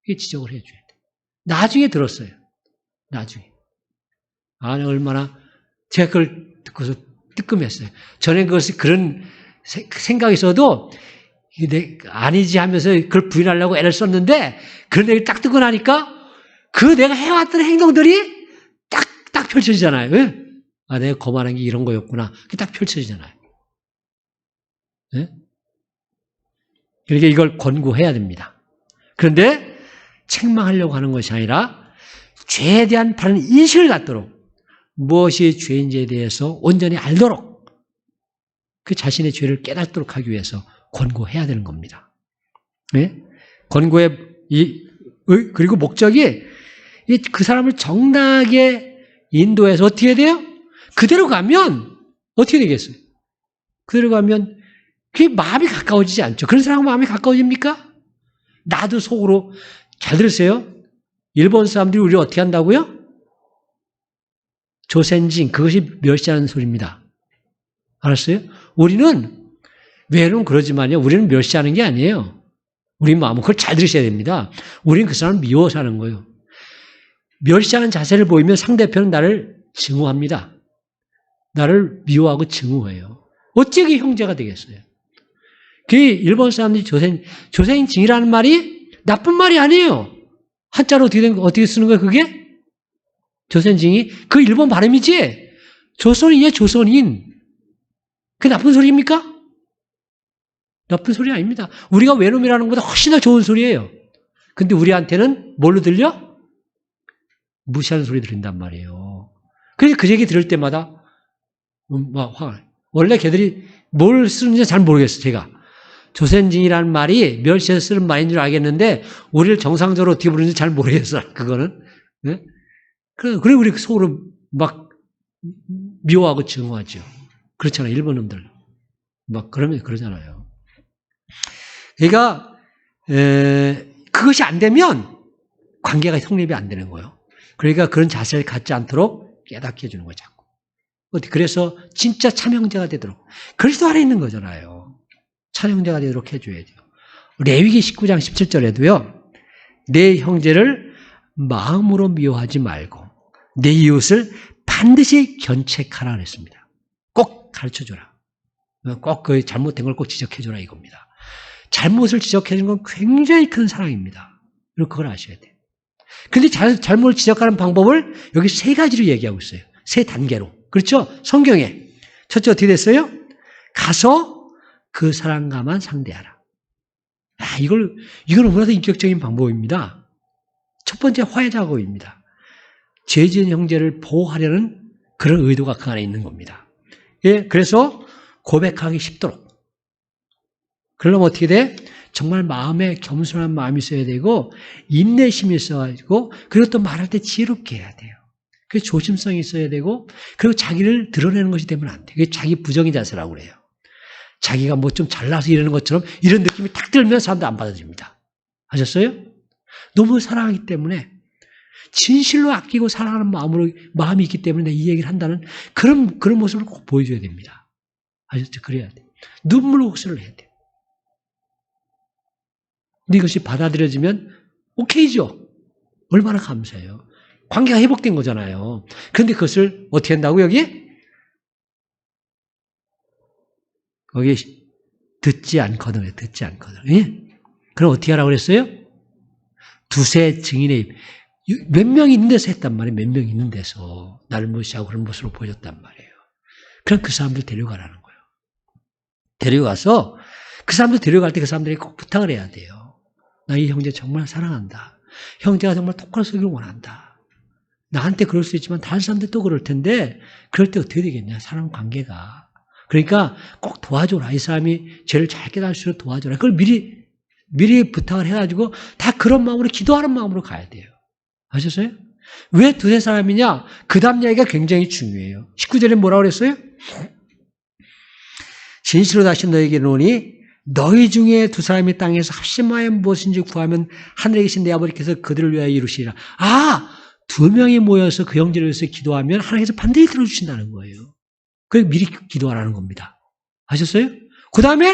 그게 지적을 해줘야 돼요. 나중에 들었어요. 나중에. 아, 얼마나 제가 그걸 듣고서 뜨끔했어요. 전에 그것이 그런 생각이 있어도 아니지 하면서 그걸 부인하려고 애를 썼는데 그런 얘기를 딱 듣고 나니까 그 내가 해왔던 행동들이 딱 펼쳐지잖아요. 왜? 아, 내가 거만한 게 이런 거였구나. 그게 딱 펼쳐지잖아요. 네? 그러니까 이걸 권고해야 됩니다. 그런데 책망하려고 하는 것이 아니라 죄에 대한 바른 인식을 갖도록 무엇이 죄인지에 대해서 온전히 알도록 그 자신의 죄를 깨닫도록 하기 위해서 권고해야 되는 겁니다. 네? 권고의 그리고 목적이 그 사람을 정당하게 인도해서 어떻게 해야 돼요? 그대로 가면 어떻게 되겠어요? 그대로 가면 그게 마음이 가까워지지 않죠. 그런 사람과 마음이 가까워집니까? 나도 속으로 잘 들으세요. 일본 사람들이 우리를 어떻게 한다고요? 조센징, 그것이 멸시하는 소리입니다. 알았어요? 우리는 외로는 그러지만요. 우리는 멸시하는 게 아니에요. 우리 마음은 그걸 잘 들으셔야 됩니다. 우리는 그 사람을 미워서 하는 거예요. 멸시하는 자세를 보이면 상대편은 나를 증오합니다. 나를 미워하고 증오해요. 어떻게 형제가 되겠어요? 그 일본 사람들이 조센징이라는 말이 나쁜 말이 아니에요. 한자로 어떻게 쓰는 거예요, 그게? 조센징이? 그 일본 발음이지? 조선인이에요, 조선인. 그게 나쁜 소리입니까? 나쁜 소리 아닙니다. 우리가 외놈이라는 것보다 훨씬 더 좋은 소리예요. 근데 우리한테는 뭘로 들려? 무시하는 소리 들린단 말이에요. 그래서 그 얘기 들을 때마다 막 화가 나요. 원래 걔들이 뭘 쓰는지 잘 모르겠어요, 제가. 조센징이라는 말이 멸시해서 쓰는 말인 줄 알겠는데 우리를 정상적으로 어떻게 부르는지 잘 모르겠어요, 그거는. 네? 그래 우리 속으로 막 미워하고 증오하죠. 그렇잖아요, 일본 놈들. 막 그러면 그러잖아요. 그러니까 그것이 안 되면 관계가 성립이 안 되는 거예요. 그러니까 그런 자세를 갖지 않도록 깨닫게 해주는 거죠. 그래서 진짜 참형제가 되도록 그리스도 안에 있는 거잖아요. 참형제가 되도록 해줘야 돼요. 레위기 19장 17절에도요. 내 형제를 마음으로 미워하지 말고 내 이웃을 반드시 견책하라 그랬습니다. 꼭 가르쳐줘라. 꼭 그 잘못된 걸 꼭 지적해줘라 이겁니다. 잘못을 지적해주는 건 굉장히 큰 사랑입니다. 그리고 그걸 아셔야 돼요. 근데 잘못을 지적하는 방법을 여기 세 가지로 얘기하고 있어요. 세 단계로. 그렇죠? 성경에. 첫째 어떻게 됐어요? 가서 그 사람과만 상대하라. 이건 너무나도 인격적인 방법입니다. 첫 번째 화해 작업입니다. 죄 지은 형제를 보호하려는 그런 의도가 그 안에 있는 겁니다. 예, 그래서 고백하기 쉽도록. 그러려면 어떻게 돼? 정말 마음에 겸손한 마음이 있어야 되고 인내심이 있어가지고 그리고 또 말할 때 지혜롭게 해야 돼요. 그 조심성이 있어야 되고, 그리고 자기를 드러내는 것이 되면 안 돼. 그게 자기 부정의 자세라고 그래요. 자기가 뭐 좀 잘나서 이러는 것처럼 이런 느낌이 탁 들면 사람도 안 받아줍니다. 아셨어요? 너무 사랑하기 때문에 진실로 아끼고 사랑하는 마음이 있기 때문에 이 얘기를 한다는 그런 모습을 꼭 보여줘야 됩니다. 아셨죠? 그래야 돼. 눈물 호소를 해야 돼. 근데 이것이 받아들여지면 오케이죠. 얼마나 감사해요. 관계가 회복된 거잖아요. 그런데 그것을 어떻게 한다고 여기? 거기 듣지 않거든. 듣지 않거든. 예? 그럼 어떻게 하라고 그랬어요? 두세 증인의 입. 몇 명이 있는 데서 했단 말이에요. 몇 명이 있는 데서. 나를 무시하고 그런 모습으로 보여줬단 말이에요. 그럼 그 사람들 데려가라는 거예요. 데려가서 그 사람들 데려갈 때 그 사람들이 꼭 부탁을 해야 돼요. 나 이 형제 정말 사랑한다. 형제가 정말 똑바로 서기를 원한다. 나한테 그럴 수 있지만 다른 사람들 또 그럴 텐데 그럴 때 어떻게 되겠냐. 사람 관계가. 그러니까 꼭 도와줘라. 이 사람이 죄를 잘 깨달을 수 있도록 도와줘라. 그걸 미리 부탁을 해가지고 다 그런 마음으로 기도하는 마음으로 가야 돼요. 아셨어요? 왜 두세 사람이냐? 그 다음 이야기가 굉장히 중요해요. 19절에 뭐라고 그랬어요? 진실로 다시 너에게 이르노니 너희 중에 두 사람이 땅에서 합심하여 무엇인지 구하면 하늘에 계신 내 아버지께서 그들을 위하여 이루시리라. 두 명이 모여서 그 형제를 위해서 기도하면 하나님께서 반드시 들어주신다는 거예요. 그래서 미리 기도하라는 겁니다. 아셨어요? 그 다음에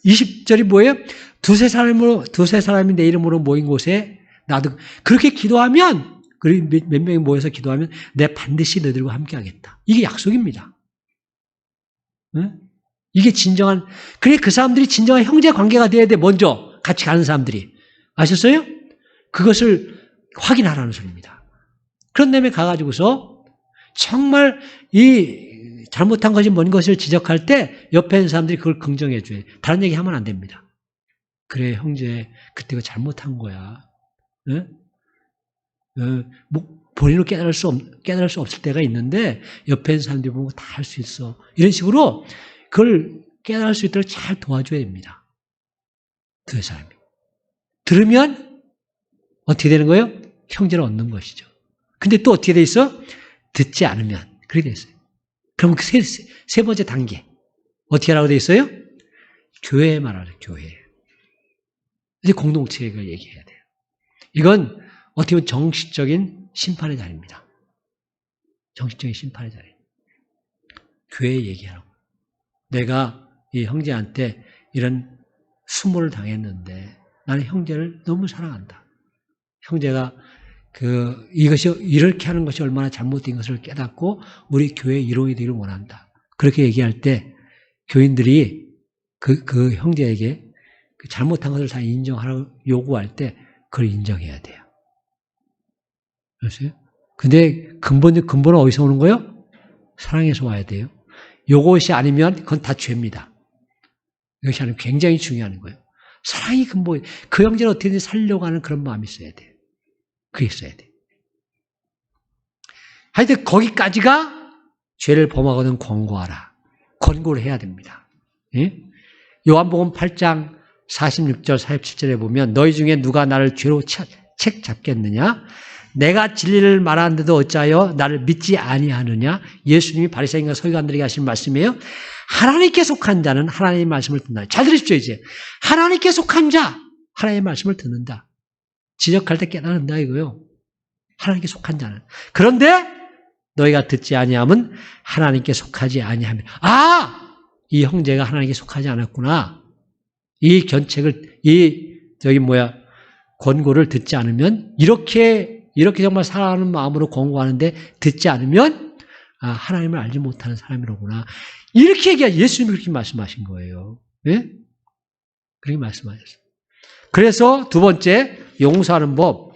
20절이 뭐예요? 두세 사람이 내 이름으로 모인 곳에 나도 그렇게 기도하면, 그리고 몇 명이 모여서 기도하면 내가 반드시 너희들과 함께 하겠다. 이게 약속입니다. 응? 이게 진정한, 그래 그 사람들이 진정한 형제 관계가 돼야 돼. 먼저 같이 가는 사람들이. 아셨어요? 그것을 확인하라는 소리입니다. 그런 다음에 가가지고서 정말 이 잘못한 것이 뭔 것을 지적할 때 옆에 있는 사람들이 그걸 긍정해 줘야 돼. 다른 얘기 하면 안 됩니다. 그래 형제 그때 그 잘못한 거야. 응? 뭐 본인으로 깨달을 수 없을 때가 있는데 옆에 있는 사람들이 보면 다 할 수 있어. 이런 식으로 그걸 깨달을 수 있도록 잘 도와줘야 됩니다. 두 사람이. 들으면 어떻게 되는 거예요? 형제를 얻는 것이죠. 근데 또 어떻게 돼 있어? 듣지 않으면. 그렇게 돼 있어요. 그럼 그 세 번째 단계. 어떻게 하라고 돼 있어요? 교회에 말하죠. 교회. 이제 공동체를 얘기해야 돼요. 이건 어떻게 보면 정식적인 심판의 자리입니다. 정식적인 심판의 자리. 교회에 얘기하라고. 내가 이 형제한테 이런 수모를 당했는데 나는 형제를 너무 사랑한다. 형제가 이것이 이렇게 하는 것이 얼마나 잘못된 것을 깨닫고 우리 교회의 일원이 되기를 원한다. 그렇게 얘기할 때 교인들이 그 형제에게 그 잘못한 것을 다 인정하라고 요구할 때 그걸 인정해야 돼요. 그렇어요? 근데 근본은 어디서 오는 거예요? 사랑에서 와야 돼요. 요것이 아니면 그건 다 죄입니다. 이것이 아니면 굉장히 중요한 거예요. 사랑이 근본, 그 형제를 어떻게든 살려고 하는 그런 마음이 있어야 돼요. 그게 있어야 돼요. 하여튼 거기까지가 죄를 범하거든 권고하라. 권고를 해야 됩니다. 예? 요한복음 8장 46절 47절에 보면 너희 중에 누가 나를 죄로 책 잡겠느냐? 내가 진리를 말하는데도 어찌하여 나를 믿지 아니하느냐? 예수님이 바리새인과 서기관들에게 하신 말씀이에요. 하나님께 속한 자는 하나님의 말씀을 듣는다. 잘 들으십시오 이제. 하나님께 속한 자, 하나님의 말씀을 듣는다. 지적할 때 깨닫는다 이거요. 하나님께 속한 자는. 그런데 너희가 듣지 아니하면 하나님께 속하지 아니하면 이 형제가 하나님께 속하지 않았구나. 이 견책을 권고를 듣지 않으면 이렇게 정말 사랑하는 마음으로 권고하는데 듣지 않으면 하나님을 알지 못하는 사람이로구나. 이렇게 예수님이 그렇게 말씀하신 거예요. 네? 그렇게 말씀하셨어요. 그래서 두 번째 용서하는 법.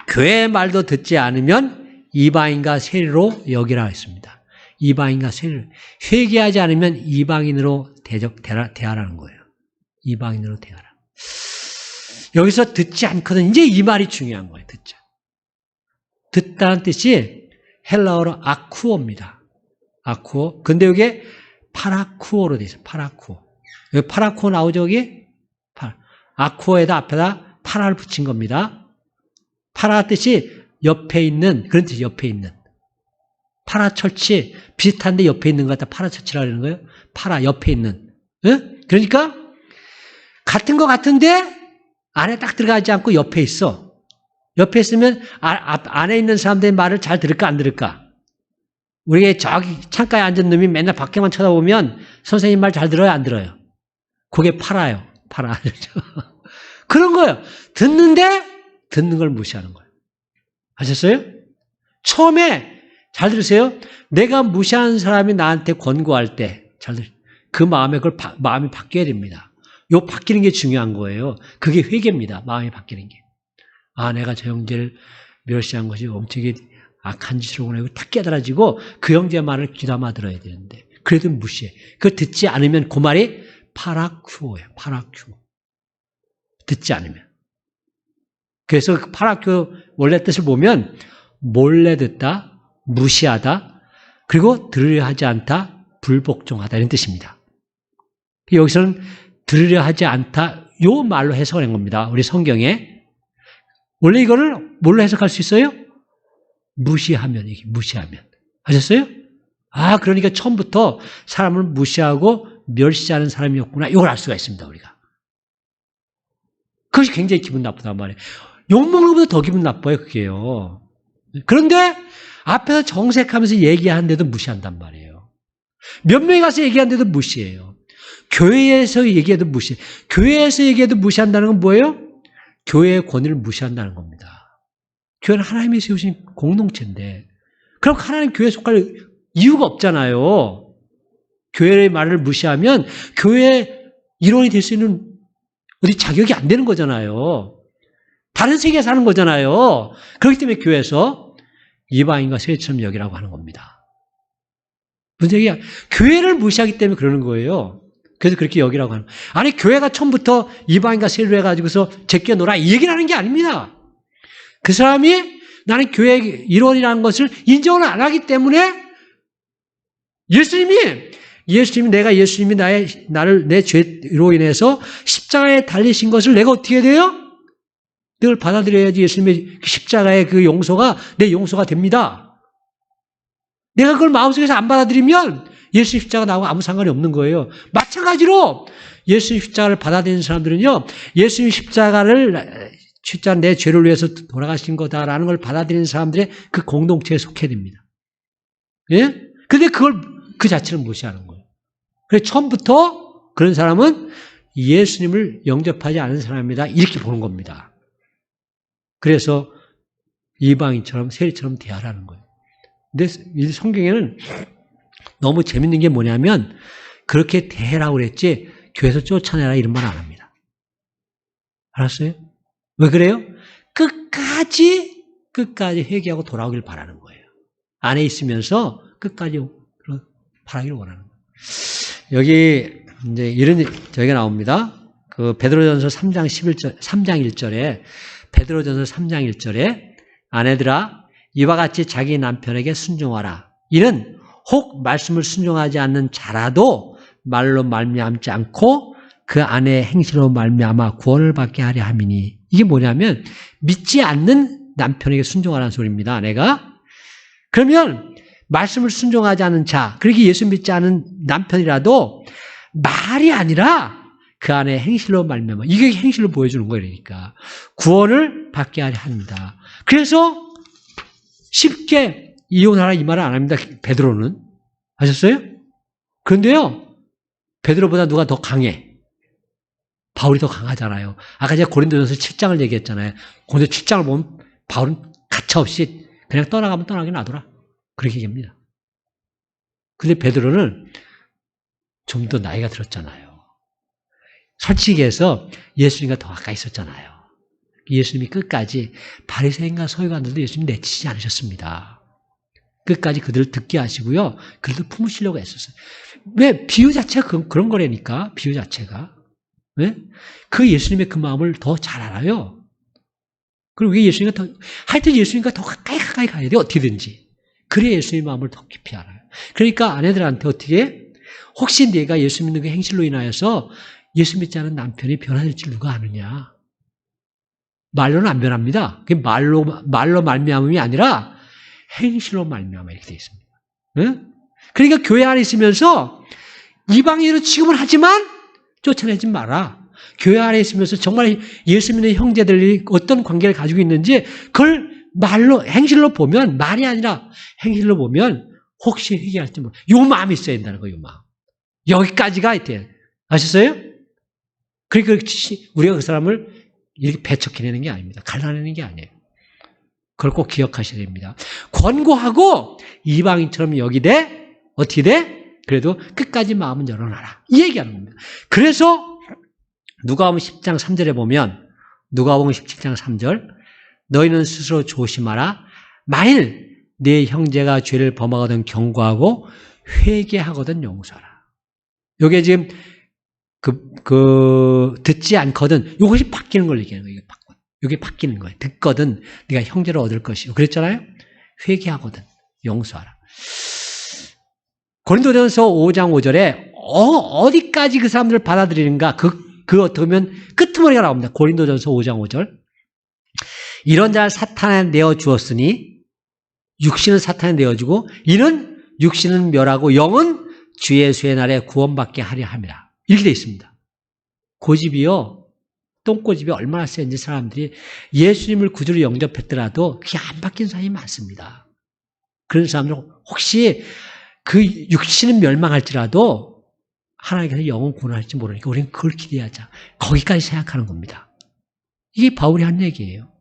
교회의 말도 듣지 않으면 이방인과 세리로 여기라 했습니다. 이방인과 세리로. 회개하지 않으면 이방인으로 대하라는 거예요. 이방인으로 대하라. 여기서 듣지 않거든. 이제 이 말이 중요한 거예요. 듣자. 듣다는 뜻이 헬라어로 아쿠어입니다. 아쿠어. 근데 여기에 파라쿠어로 되어 있어요. 파라쿠어. 여기 파라쿠어 나오죠, 여기? 아쿠어에다 앞에다 파라를 붙인 겁니다. 파라 뜻이 옆에 있는, 그런 뜻이 옆에 있는. 파라처치, 비슷한데 옆에 있는 것 같다. 파라처치라고 그러는 거예요. 파라, 옆에 있는. 응? 그러니까, 같은 것 같은데, 안에 딱 들어가지 않고 옆에 있어. 옆에 있으면, 안에 있는 사람들의 말을 잘 들을까, 안 들을까? 우리가 저기 창가에 앉은 놈이 맨날 밖에만 쳐다보면, 선생님 말 잘 들어요, 안 들어요? 그게 파라요. 파라. 그런 거예요. 듣는데, 듣는 걸 무시하는 거예요. 아셨어요? 처음에, 잘 들으세요. 내가 무시하는 사람이 나한테 권고할 때, 그 마음이 바뀌어야 됩니다. 요 바뀌는 게 중요한 거예요. 그게 회개입니다. 마음이 바뀌는 게. 아, 내가 저 형제를 멸시한 것이 엄청 악한 짓이로구나. 이거 딱 깨달아지고 그 형제 말을 귀담아 들어야 되는데. 그래도 무시해. 그거 듣지 않으면 그 말이 파라큐어예요. 파라큐어. 듣지 않으면. 그래서 그 파라큐어 원래 뜻을 보면 몰래 듣다, 무시하다, 그리고 들으려 하지 않다, 불복종하다 이런 뜻입니다. 여기서는 들으려 하지 않다 요 말로 해석한 겁니다. 우리 성경에. 원래 이거를 뭘로 해석할 수 있어요? 무시하면, 이게 무시하면. 아셨어요? 아, 그러니까 처음부터 사람을 무시하고 멸시하는 사람이었구나. 이걸 알 수가 있습니다, 우리가. 그것이 굉장히 기분 나쁘단 말이에요. 욕먹는 것보다 더 기분 나빠요, 그게요. 그런데 앞에서 정색하면서 얘기하는데도 무시한단 말이에요. 몇 명이 가서 얘기하는데도 무시해요. 교회에서 얘기해도 무시해요. 교회에서 얘기해도 무시한다는 건 뭐예요? 교회의 권위를 무시한다는 겁니다. 교회는 하나님이 세우신 공동체인데 그럼 하나님 교회에 속할 이유가 없잖아요. 교회의 말을 무시하면 교회의 일원이 될 수 있는 어디 자격이 안 되는 거잖아요. 다른 세계에 사는 거잖아요. 그렇기 때문에 교회에서 이방인과 세리처럼 여기라고 하는 겁니다. 무슨 얘기야? 교회를 무시하기 때문에 그러는 거예요. 그래서 그렇게 여기라고 하는 거예요. 아니 교회가 처음부터 이방인과 세리로 해가지고서 제껴놓으라 이 얘기를 하는 게 아닙니다. 그 사람이 나는 교회의 일원이라는 것을 인정을 안 하기 때문에 예수님이 내가 예수님이 나를 내 죄로 인해서 십자가에 달리신 것을 내가 어떻게 해야 돼요? 그걸 받아들여야지 예수님의 십자가의 그 용서가 내 용서가 됩니다. 내가 그걸 마음속에서 안 받아들이면 예수 십자가 나하고 아무 상관이 없는 거예요. 마찬가지로 예수 십자가를 받아들이는 사람들은요. 예수 십자가를 내 죄를 위해서 돌아가신 거다라는 걸 받아들이는 사람들의 그 공동체에 속해야 됩니다. 예? 근데 그걸 그 자체를 무시하는 거예요. 그래서 처음부터 그런 사람은 예수님을 영접하지 않은 사람입니다. 이렇게 보는 겁니다. 그래서 이방인처럼 세리처럼 대하라는 거예요. 근데 이 성경에는 너무 재밌는 게 뭐냐면 그렇게 대해라고 그랬지 교회에서 쫓아내라 이런 말 안 합니다. 알았어요? 왜 그래요? 끝까지 회개하고 돌아오길 바라는 거예요. 안에 있으면서 끝까지 바라기를 원하는 거예요. 여기 이제 이런 저기가 나옵니다. 그 베드로전서 3장 1절에 베드로전서 3장 1절에 아내들아 이와 같이 자기 남편에게 순종하라. 이는 혹 말씀을 순종하지 않는 자라도 말로 말미암지 않고 그 아내의 행실로 말미암아 구원을 받게 하려 함이니 이게 뭐냐면 믿지 않는 남편에게 순종하라는 소리입니다. 아내가. 그러면 말씀을 순종하지 않은 자, 그렇게 예수 믿지 않은 남편이라도 말이 아니라 그 안에 행실로 말미암아 이게 행실로 보여주는 거예요. 그러니까 구원을 받게 하려 합니다. 그래서 쉽게 이혼하라 이 말은 안 합니다. 베드로는. 아셨어요? 그런데요. 베드로보다 누가 더 강해? 바울이 더 강하잖아요. 아까 제가 고린도전서 7장을 얘기했잖아요. 고린도 7장을 보면 바울은 가차없이 그냥 떠나가면 떠나게 놔둬라. 그렇게 얘기합니다. 근데 베드로는 좀 더 나이가 들었잖아요. 솔직히 해서 예수님과 더 가까이 있었잖아요. 예수님이 끝까지 바리새인과 서기관들도 예수님 내치지 않으셨습니다. 끝까지 그들을 듣게 하시고요. 그들도 품으시려고 했었어요. 왜? 비유 자체가 그런 거라니까. 비유 자체가. 왜? 그 예수님의 그 마음을 더 잘 알아요. 그리고 왜 예수님과 하여튼 예수님과 더 가까이 가야 돼요. 어떻게든지. 그래야 예수님의 마음을 더 깊이 알아요. 그러니까 아내들한테 어떻게? 혹시 내가 예수 믿는 그 행실로 인하여서 예수 믿지 않은 남편이 변화될지 누가 아느냐. 말로는 안 변합니다. 그게 말로 말미암음이 아니라 행실로 말미암아 이렇게 되어 있습니다. 응? 그러니까 교회 안에 있으면서 이방인으로 취급을 하지만 쫓아내지 마라. 교회 안에 있으면서 정말 예수 믿는 형제들이 어떤 관계를 가지고 있는지 그걸 말로 행실로 보면 말이 아니라 행실로 보면 혹시 회개할지 모르. 요 마음이 있어야 된다는 거예요. 요 마음. 여기까지가 있대요. 아셨어요? 그러니까 우리가 그 사람을 이렇게 배척해내는 게 아닙니다. 갈라내는 게 아니에요. 그걸 꼭 기억하셔야 됩니다. 권고하고 이방인처럼 여기되 어떻게 돼? 그래도 끝까지 마음은 열어놔라. 이 얘기하는 겁니다. 그래서 누가복음 10장 3절에 보면 누가복음 17장 3절 너희는 스스로 조심하라. 만일 네 형제가 죄를 범하거든 경고하고 회개하거든 용서하라. 요게 지금 듣지 않거든 요것이 바뀌는 걸 얘기하는 거예요. 이게 바뀌는 거예요. 듣거든 네가 형제를 얻을 것이고 그랬잖아요. 회개하거든 용서하라. 고린도전서 5장 5절에 어디까지 그 사람들을 받아들이는가 그 어떻게 보면 끄트머리가 나옵니다. 고린도전서 5장 5절 이런 자를 사탄에 내어주었으니 육신은 사탄에 내어주고 이는 육신은 멸하고 영은 주 예수의 날에 구원받게 하려 함이라. 이렇게 되어 있습니다. 고집이요. 똥고집이 얼마나 센지 사람들이 예수님을 구주로 영접했더라도 그게 안 바뀐 사람이 많습니다. 그런 사람들 혹시 그 육신은 멸망할지라도 하나님께서 영혼 구원할지 모르니까 우리는 그걸 기대하자. 거기까지 생각하는 겁니다. 이게 바울이 한 얘기예요.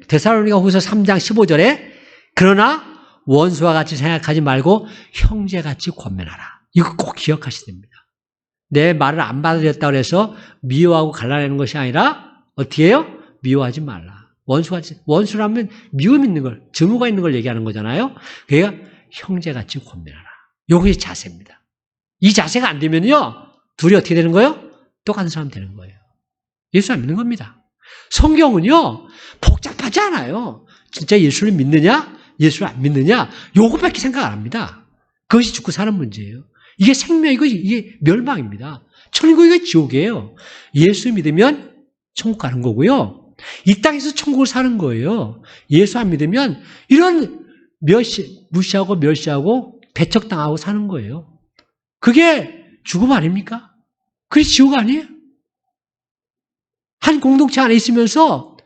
데살로니가 후서 3장 15절에 그러나 원수와 같이 생각하지 말고 형제같이 권면하라. 이거 꼭 기억하셔야 됩니다. 내 말을 안 받아들였다고 해서 미워하고 갈라내는 것이 아니라 어떻게 해요? 미워하지 말라. 원수라면 미움 있는 걸, 증오가 있는 걸 얘기하는 거잖아요. 그러니까 형제같이 권면하라. 이것이 자세입니다. 이 자세가 안 되면요. 둘이 어떻게 되는 거예요? 똑같은 사람 되는 거예요. 예수 안 믿는 겁니다. 성경은요. 복잡하지 않아요. 진짜 예수를 믿느냐? 예수를 안 믿느냐? 요것밖에 생각 안 합니다. 그것이 죽고 사는 문제예요. 이게 생명이고 이게 멸망입니다. 천국이고 지옥이에요. 예수 믿으면 천국 가는 거고요. 이 땅에서 천국을 사는 거예요. 예수 안 믿으면 이런 무시하고 멸시하고 배척당하고 사는 거예요. 그게 죽음 아닙니까? 그게 지옥 아니에요? 한 공동체 안에 있으면서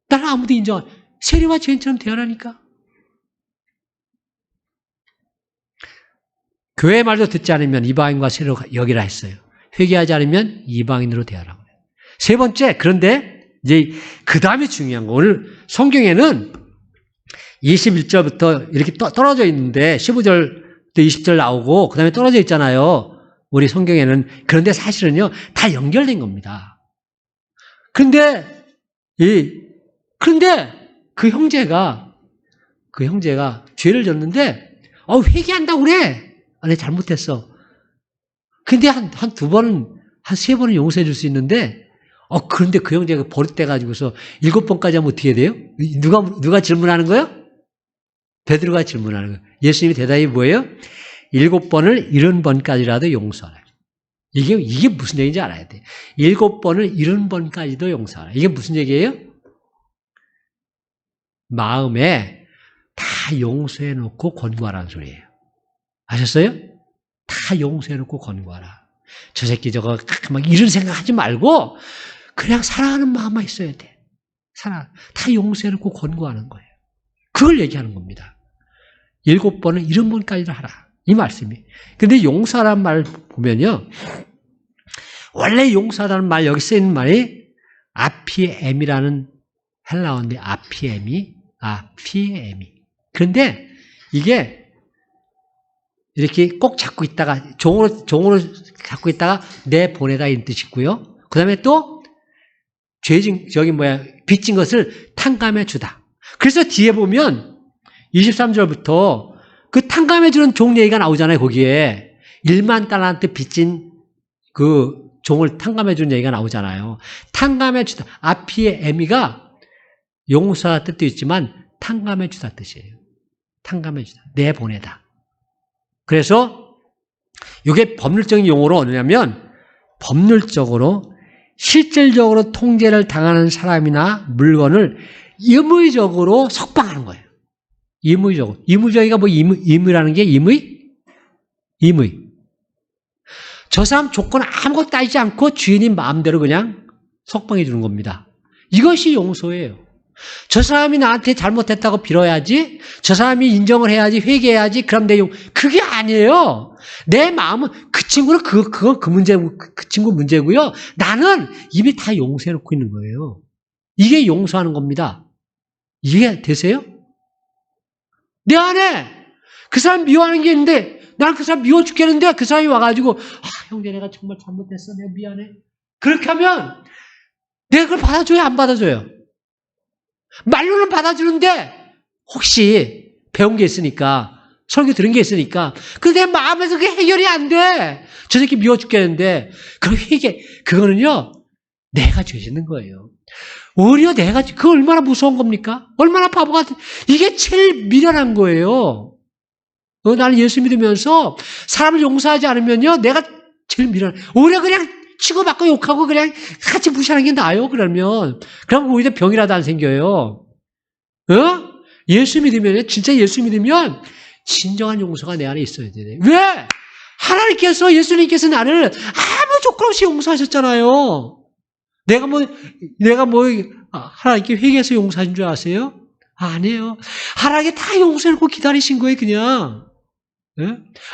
나는 아무도 인정 안 해. 세리와 죄인처럼 대하라니까. 교회의 말도 듣지 않으면 이방인과 세리로 여기라 했어요. 회개하지 않으면 이방인으로 대하라고 해요. 세 번째, 그런데 이제 그 다음에 중요한 거. 오늘 성경에는 21절부터 이렇게 떨어져 있는데 15절부터 20절 나오고 그 다음에 떨어져 있잖아요. 우리 성경에는. 그런데 사실은요, 다 연결된 겁니다. 그런데 그 형제가 죄를 졌는데, 회개한다고 그래. 내 잘못했어. 근데 한 두 번은, 한 세 번은 용서해 줄 수 있는데, 그런데 그 형제가 버릇돼가지고서 7번까지 하면 어떻게 돼요? 누가 질문하는 거예요? 베드로가 질문하는 거예요. 예수님이 대답이 뭐예요? 7번을 70번까지라도 용서하라. 이게 무슨 얘기인지 알아야 돼. 7번을 70번까지도 용서하라. 이게 무슨 얘기예요? 마음에 다 용서해 놓고 권고하라는 소리예요. 아셨어요? 다 용서해 놓고 권고하라. 저 새끼 저거 막 이런 생각하지 말고 그냥 사랑하는 마음만 있어야 돼. 다 용서해 놓고 권고하는 거예요. 그걸 얘기하는 겁니다. 7번은 70번까지도 하라. 이 말씀이. 근데 용서하라는 말 보면요. 원래 용서하라는 말, 여기 쓰이는 말이 아피엠이라는 헬라어인데, 아피엠이. 그런데 이게 이렇게 꼭 잡고 있다가, 종으로 잡고 있다가 내보내다 이런 뜻이 있고요. 그 다음에 또, 빚진 것을 탕감해 주다. 그래서 뒤에 보면 23절부터 그 탕감해 주는 종 얘기가 나오잖아요, 거기에. 1만 달란트 빚진 그 종을 탕감해 주는 얘기가 나오잖아요. 탕감해 주다. 아피의 에미가 용서할 뜻도 있지만 탕감해 주다 뜻이에요. 탕감해 주다. 내보내다. 그래서 이게 법률적인 용어로 뭐냐면 법률적으로 실질적으로 통제를 당하는 사람이나 물건을 임의적으로 속박하는 거예요. 임의적으로. 임의적이가 뭐 임의라는 게 임의? 임의. 저 사람 조건 아무것도 따지지 않고 주인이 마음대로 그냥 속박해 주는 겁니다. 이것이 용서예요. 저 사람이 나한테 잘못했다고 빌어야지, 저 사람이 인정을 해야지, 회개해야지, 그럼 그게 아니에요. 내 마음은 그 친구는 그 친구 문제고요. 나는 이미 다 용서해 놓고 있는 거예요. 이게 용서하는 겁니다. 이해 되세요? 내 안에 그 사람 미워하는 게 있는데, 나는 그 사람 미워 죽겠는데, 그 사람이 와가지고, 형제, 내가 정말 잘못했어. 내가 미안해. 그렇게 하면, 내가 그걸 받아줘요? 안 받아줘요? 말로는 받아주는데, 혹시 배운 게 있으니까, 설교 들은 게 있으니까, 근데 내 마음에서 그게 해결이 안 돼. 저 새끼 미워 죽겠는데, 그럼 그거는요, 내가 죄 짓는 거예요. 오히려 그거 얼마나 무서운 겁니까? 얼마나 바보 같은, 이게 제일 미련한 거예요. 나는 예수 믿으면서 사람을 용서하지 않으면요, 내가 제일 미련. 오히려 그냥 치고받고 욕하고 그냥 같이 무시하는 게 나아요, 그러면. 그럼 오히려 병이라도 안 생겨요. 예수 믿으면, 진짜 예수 믿으면, 진정한 용서가 내 안에 있어야 돼. 왜? 예수님께서 나를 아무 조건 없이 용서하셨잖아요. 내가 하나님께 회개해서 용서하신 줄 아세요? 아니에요. 하나님께 다 용서해놓고 기다리신 거예요, 그냥.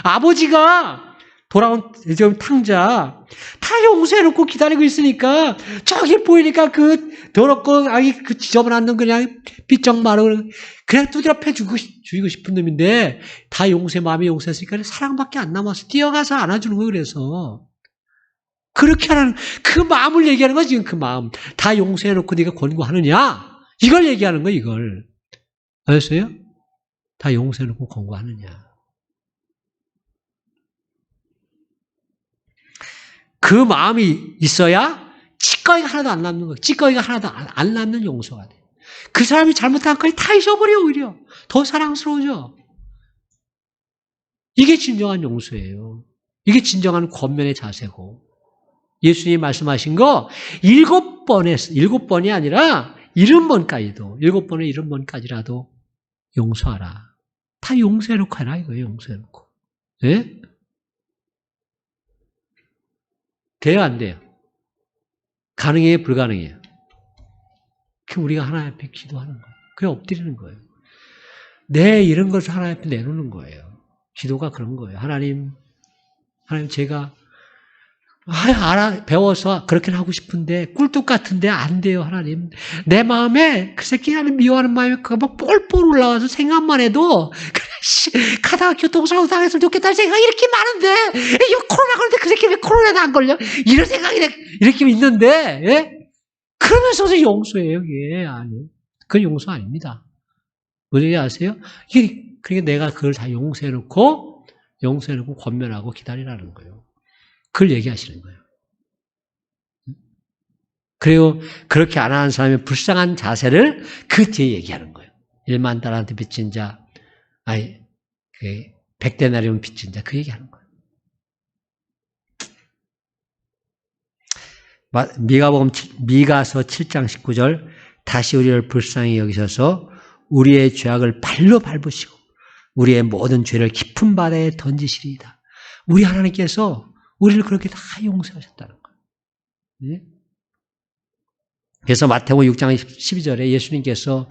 아버지가 돌아온 탕자 다 용서해놓고 기다리고 있으니까 저기 보이니까 그 더럽고 그 지저분한 놈 그냥 삐쩍마르고 그냥 두드려 패주고 싶은 놈인데 다 마음이 용서했으니까 사랑밖에 안 남아서 뛰어가서 안아주는 거예요. 그래서 그렇게 하는 그 마음을 얘기하는 거야. 지금 그 마음 다 용서해놓고 네가 권고하느냐 이걸 얘기하는 거야. 이걸 아셨어요? 다 용서해놓고 권고하느냐. 그 마음이 있어야 찌꺼기가 하나도 안 남는 거예요. 찌꺼기가 하나도 안 남는 용서가 돼. 그 사람이 잘못한 것까지 다 잊어버려 오히려. 더 사랑스러워져. 이게 진정한 용서예요. 이게 진정한 권면의 자세고. 예수님이 말씀하신 거 7번이 아니라 70번까지도 7번에 70번까지라도 용서하라. 다 용서해놓고 하라 이거예요. 용서해놓고. 예? 돼요, 안 돼요? 가능해요, 불가능해요? 우리가 하나님 앞에 기도하는 거예요. 그게 엎드리는 거예요. 이런 것을 하나님 앞에 내놓는 거예요. 기도가 그런 거예요. 하나님 제가 배워서 그렇게 하고 싶은데 꿀뚝 같은데 안 돼요, 하나님. 내 마음에 그 새끼 하나님 미워하는 마음이 막 뻘뻘 올라와서 생각만 해도 가다가 교통사고 당했으면 좋겠다는 생각이 이렇게 많은데 이거 코로나 걸리는데 그 새끼 왜 코로나도 안 걸려? 이런 생각이 이렇게 있는데 예? 그러면서도 용서예요. 이게 아니, 그건 용서 아닙니다. 뭔지 아세요? 그러니까 내가 그걸 다 용서해놓고 권면하고 기다리라는 거예요. 그걸 얘기하시는 거예요. 그리고 그렇게 안 하는 사람의 불쌍한 자세를 그 뒤에 얘기하는 거예요. 1만 달란트 빚진 자, 100데나리온 빚진 자, 그 얘기하는 거예요. 미가서 7장 19절, 다시 우리를 불쌍히 여기셔서 우리의 죄악을 발로 밟으시고 우리의 모든 죄를 깊은 바다에 던지시리이다. 우리 하나님께서 우리를 그렇게 다 용서하셨다는 거예요. 네? 그래서 마태복음 6장 12절에 예수님께서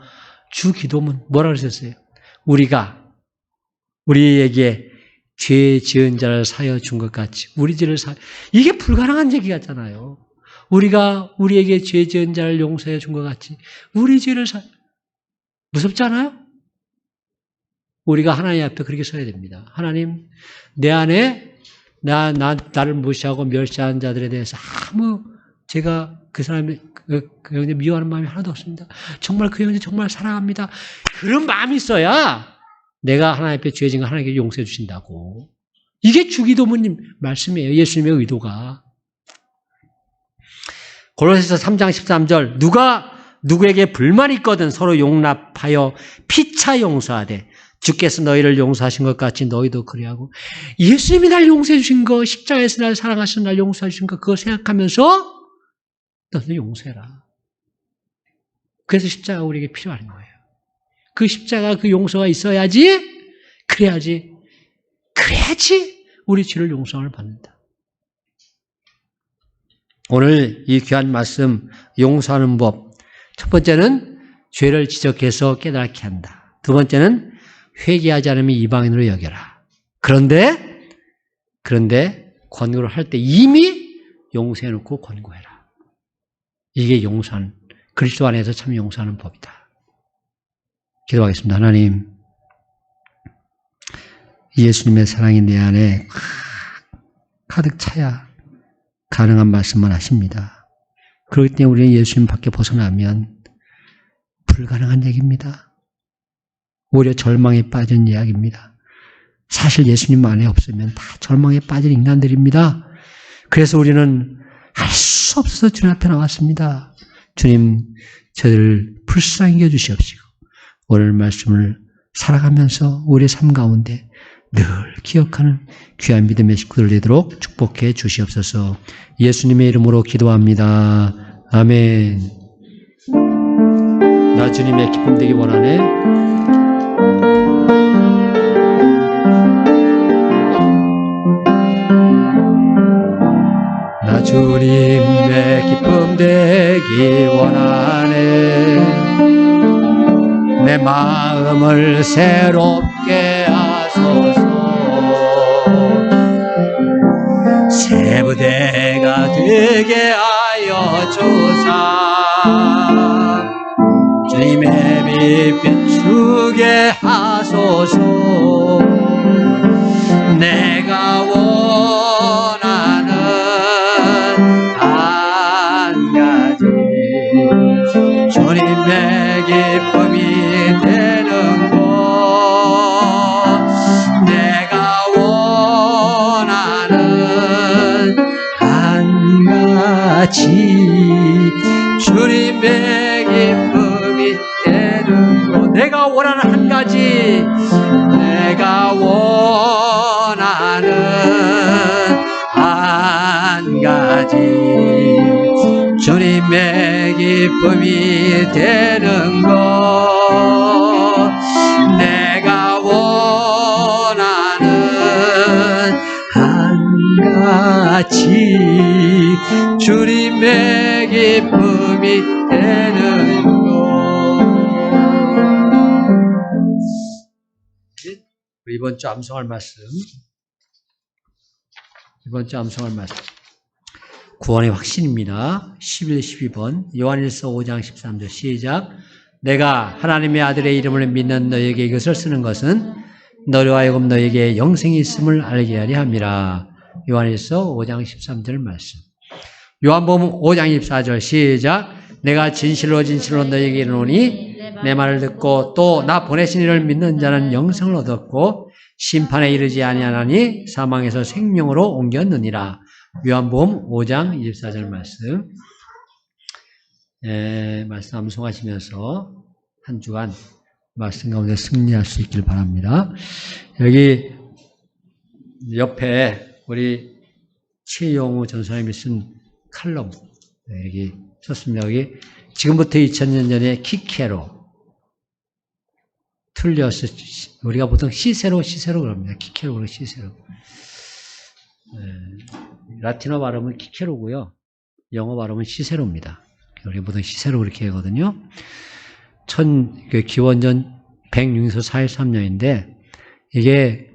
주 기도문 뭐라고 하셨어요? 우리에게 죄 지은 자를 사여 준 것 같이 우리 죄를 이게 불가능한 얘기 같잖아요. 우리에게 죄 지은 자를 용서해 준 것 같이 우리 죄를 무섭지 않아요? 우리가 하나님 앞에 그렇게 서야 됩니다. 하나님, 내 안에 나를 무시하고 멸시하는 자들에 대해서 제가 그 사람이 그 형제 미워하는 마음이 하나도 없습니다. 정말 그 형제 정말 사랑합니다. 그런 마음이 있어야 내가 하나님 앞에 죄진 거 하나님께 용서해 주신다고. 이게 주기도문 말씀이에요. 예수님의 의도가. 골로새서 3장 13절 누가 누구에게 불만이 있거든 서로 용납하여 피차 용서하되 주께서 너희를 용서하신 것 같이 너희도 그리하고 예수님이 날 용서해 주신 거, 십자가에서 날 사랑하신 날 용서해 주신 거 그거 생각하면서 너도 용서해라. 그래서 십자가가 우리에게 필요한 거예요. 그 십자가 그 용서가 있어야지 그래야지 우리 죄를 용서를 받는다. 오늘 이 귀한 말씀 용서하는 법, 첫 번째는 죄를 지적해서 깨닫게 한다. 두 번째는 회개하지 않으면 이방인으로 여겨라. 그런데 권고를 할 때 이미 용서해놓고 권고해라. 이게 용서하는, 그리스도 안에서 참 용서하는 법이다. 기도하겠습니다. 하나님, 예수님의 사랑이 내 안에 가득 차야 가능한 말씀만 하십니다. 그렇기 때문에 우리는 예수님 밖에 벗어나면 불가능한 얘기입니다. 오히려 절망에 빠진 이야기입니다. 사실 예수님 안에 없으면 다 절망에 빠진 인간들입니다. 그래서 우리는 할 수 없어서 주님 앞에 나왔습니다. 주님, 저들을 불쌍히 여주시옵시고 오늘 말씀을 살아가면서 우리의 삶 가운데 늘 기억하는 귀한 믿음의 식구들 되도록 축복해 주시옵소서. 예수님의 이름으로 기도합니다. 아멘. 나 주님의 기쁨 되기 원하네. 나 주님의 기쁨 되기 원하네. 내 마음을 새롭게 하소서. 새 부대가 되게 하여 주사. 주님의 빛 비추게 하소서. 내가 원하는 한 가지 주님의 기쁨이 되는 것. 내가 원하는 한 가지 주님의 기쁨이 되는 것. 내가 원하는 한 가지, 내가 원하는 한 가지 주님의 기쁨이 되는 것. 내가 원하는 한 가지 주님의 기쁨이 되는 것. 이번 주 암송할 말씀. 구원의 확신입니다. 11, 12번 요한일서 5장 13절 시작. 내가 하나님의 아들의 이름을 믿는 너에게 이것을 쓰는 것은 너로 하여금 너에게 영생이 있음을 알게 하려 함이라. 요한일서 5장 13절 말씀. 요한복음 5장 24절 시작. 내가 진실로 너에게 이르노니 내 말을 듣고 또 나 보내신 이를 믿는 자는 영생을 얻었고 심판에 이르지 아니하나니 사망에서 생명으로 옮겼느니라. 요한복음 5장 24절 말씀. 말씀 암송하시면서 한 주간 말씀 가운데 승리할 수 있길 바랍니다. 여기 옆에 우리 최영우 전사님이 쓴 칼럼 여기 썼습니다. 여기 지금부터 2000년 전에 키케로 틀려서 우리가 보통 시세로 그럽니다. 키케로 그러고 시세로. 라틴어 발음은 키케로고요. 영어 발음은 시세로입니다. 우리가 보통 시세로 그렇게 하거든요. 기원전 106서 413년인데 이게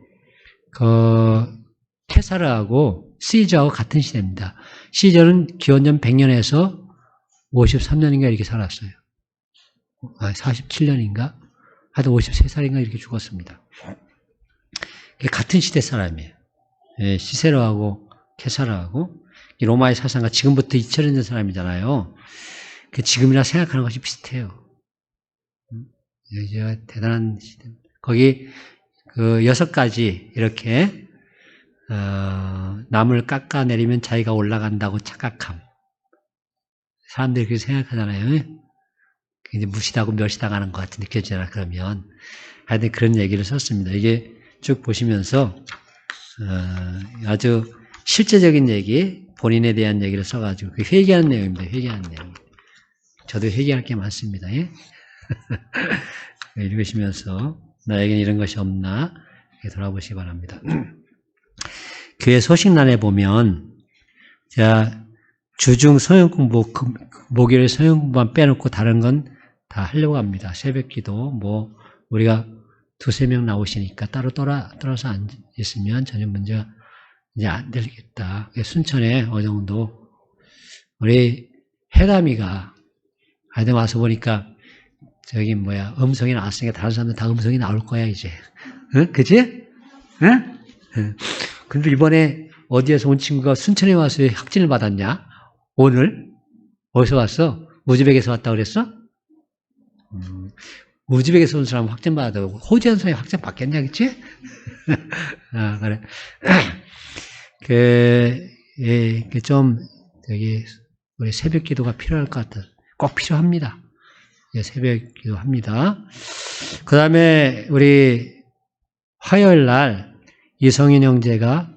테사르하고 시저하고 같은 시대입니다. 시저는 기원전 100년에서 53년인가 이렇게 살았어요. 47년인가? 하여튼 53살인가 이렇게 죽었습니다. 같은 시대 사람이에요. 시세로하고 케사르하고 로마의 사상가 지금부터 2000년 전 사람이잖아요. 지금이나 생각하는 것이 비슷해요. 대단한 시대. 거기 6가지 이렇게 나무를 깎아내리면 자기가 올라간다고 착각함. 사람들이 그렇게 생각하잖아요. 이제 무시하고 멸시당하는 것 같이 느껴지잖아. 그러면 하여튼 그런 얘기를 썼습니다. 이게 쭉 보시면서 아주 실제적인 얘기, 본인에 대한 얘기를 써가지고 회개하는 내용입니다. 회개하는 내용. 저도 회개할 게 많습니다. 예? 읽으시면서 나에겐 이런 것이 없나 돌아보시기 바랍니다. 교회 소식란에 보면 제가 주중 성경공부, 목요일 성경공부만 빼놓고 다른 건 다 하려고 합니다. 새벽기도 뭐 우리가 두세 명 나오시니까 따로 떨어서 앉으시면 전혀 문제가 이제 안 되겠다. 순천에 어느 정도 우리 해담이가 하여튼 와서 보니까 저기 음성이 나왔으니까 다른 사람들 다 음성이 나올 거야 이제. 응? 그치? 응? 근데 이번에 어디에서 온 친구가 순천에 와서 확진을 받았냐? 오늘? 어디서 왔어? 우즈벡에서 왔다 그랬어? 우즈벡에서 온 사람 확진 받아도 호주 한 사람이 확진 받겠냐, 그치? 아, 그래. 우리 새벽 기도가 필요할 것 같아. 꼭 필요합니다. 새벽 기도 합니다. 그 다음에 우리 화요일 날 이성인 형제가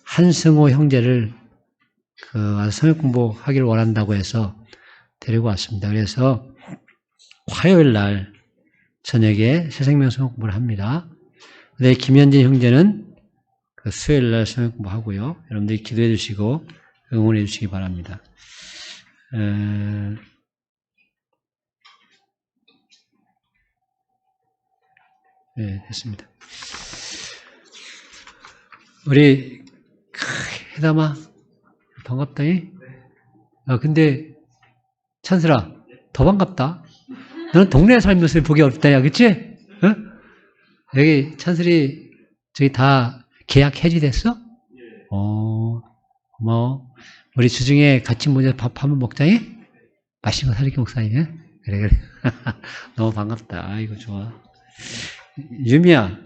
한승호 형제를 성역 공부하기를 원한다고 해서 데리고 왔습니다. 그래서 화요일 날 저녁에 새생명 성역 공부를 합니다. 근데 김현진 형제는 수요일 날 성역 공부하고요. 여러분들이 기도해 주시고 응원해 주시기 바랍니다. 네, 됐습니다. 우리 해담아 반갑다. 근데 찬슬아 더 반갑다. 너는 동네에 살면서 보기 어렵다, 야, 그치? 어? 여기 찬슬이 저기 다 계약 해지됐어? 고마워. 우리 주중에 같이 모여서 밥 한번 먹자니? 맛있는 거 사줄게, 목사님. 그래. 너무 반갑다. 아이고, 좋아. 유미야,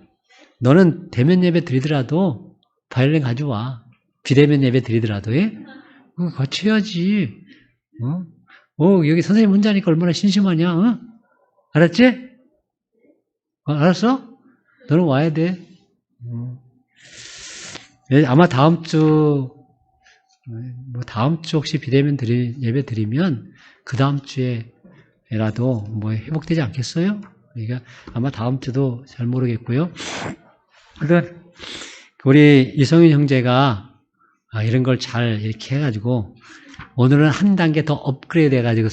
너는 대면 예배 드리더라도 바이올린 가져와. 비대면 예배 드리더라도, 예? 같이 해야지. 여기 선생님 혼자니까 얼마나 심심하냐, 어? 알았지? 알았어? 너는 와야 돼. 아마 다음 주 혹시 비대면 예배 드리면 그 다음 주에라도 회복되지 않겠어요? 그러니까 아마 다음 주도 잘 모르겠고요. 그러니까 우리 이성윤 형제가 이런 걸 잘 이렇게 해가지고 오늘은 한 단계 더 업그레이드 해가지고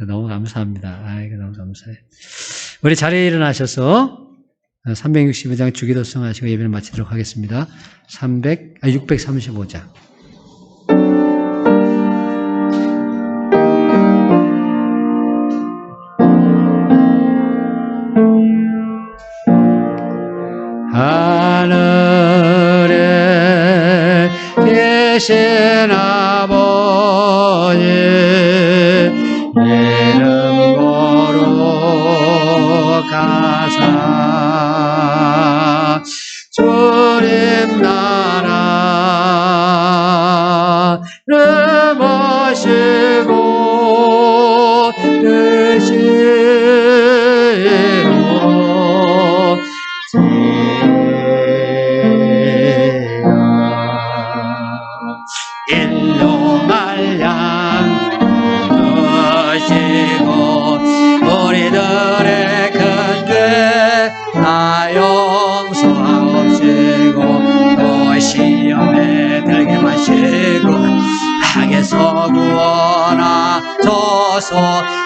너무 감사합니다. 아이고 너무 감사해요. 우리 자리에 일어나셔서 365장 주기도성 하시고 예배를 마치도록 하겠습니다. 635장. 하늘에 계신 아버지 이름 거룩하사 주님 나라를 모시고 드시고 일용할 양 드시고 우리들의 큰죄 다 용서하옵시고 또 시험에 들게 마시고 악에서 구원하소서.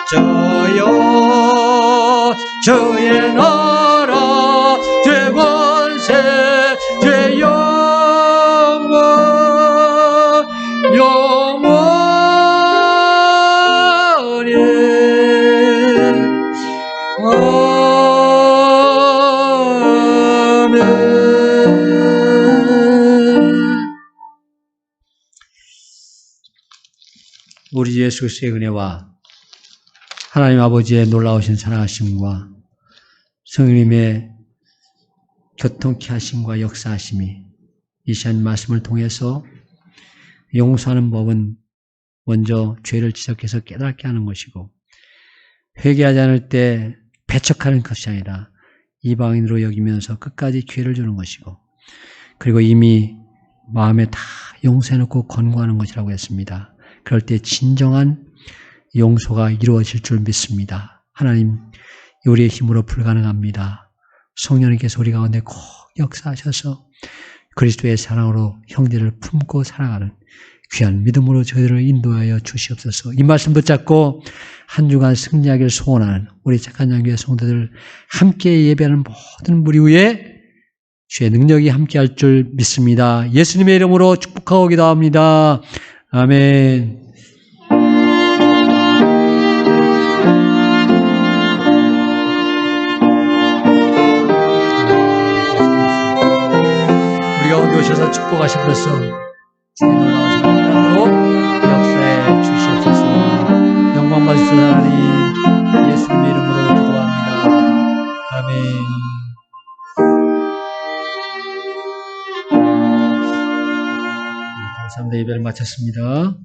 주여 주의 나라 주 권세 주 영원 영원히 아멘. 우리 주 예수 그리스도의 은혜와 하나님 아버지의 놀라우신 사랑하심과 성령님의 교통케 하심과 역사하심이 이 시간 말씀을 통해서 용서하는 법은 먼저 죄를 지적해서 깨닫게 하는 것이고 회개하지 않을 때 배척하는 것이 아니라 이방인으로 여기면서 끝까지 기회를 주는 것이고 그리고 이미 마음에 다 용서해놓고 권고하는 것이라고 했습니다. 그럴 때 진정한 용서가 이루어질 줄 믿습니다. 하나님, 우리의 힘으로 불가능합니다. 성령님께서 우리 가운데 꼭 역사하셔서 그리스도의 사랑으로 형제를 품고 살아가는 귀한 믿음으로 저희들을 인도하여 주시옵소서. 이 말씀 붙잡고 한 주간 승리하기를 소원하는 우리 착한 양교회 성도들 함께 예배하는 모든 무리 위에 주의 능력이 함께할 줄 믿습니다. 예수님의 이름으로 축복하고 기도합니다. 아멘. 우리 가운데 오셔서 축복하시면서 주의 놀라운 사랑으로 역사해 주시옵소서. 영광 받으시는 하나님 예수님의 이름으로 기도합니다. 아멘. 감사합니다. 예배를 마쳤습니다.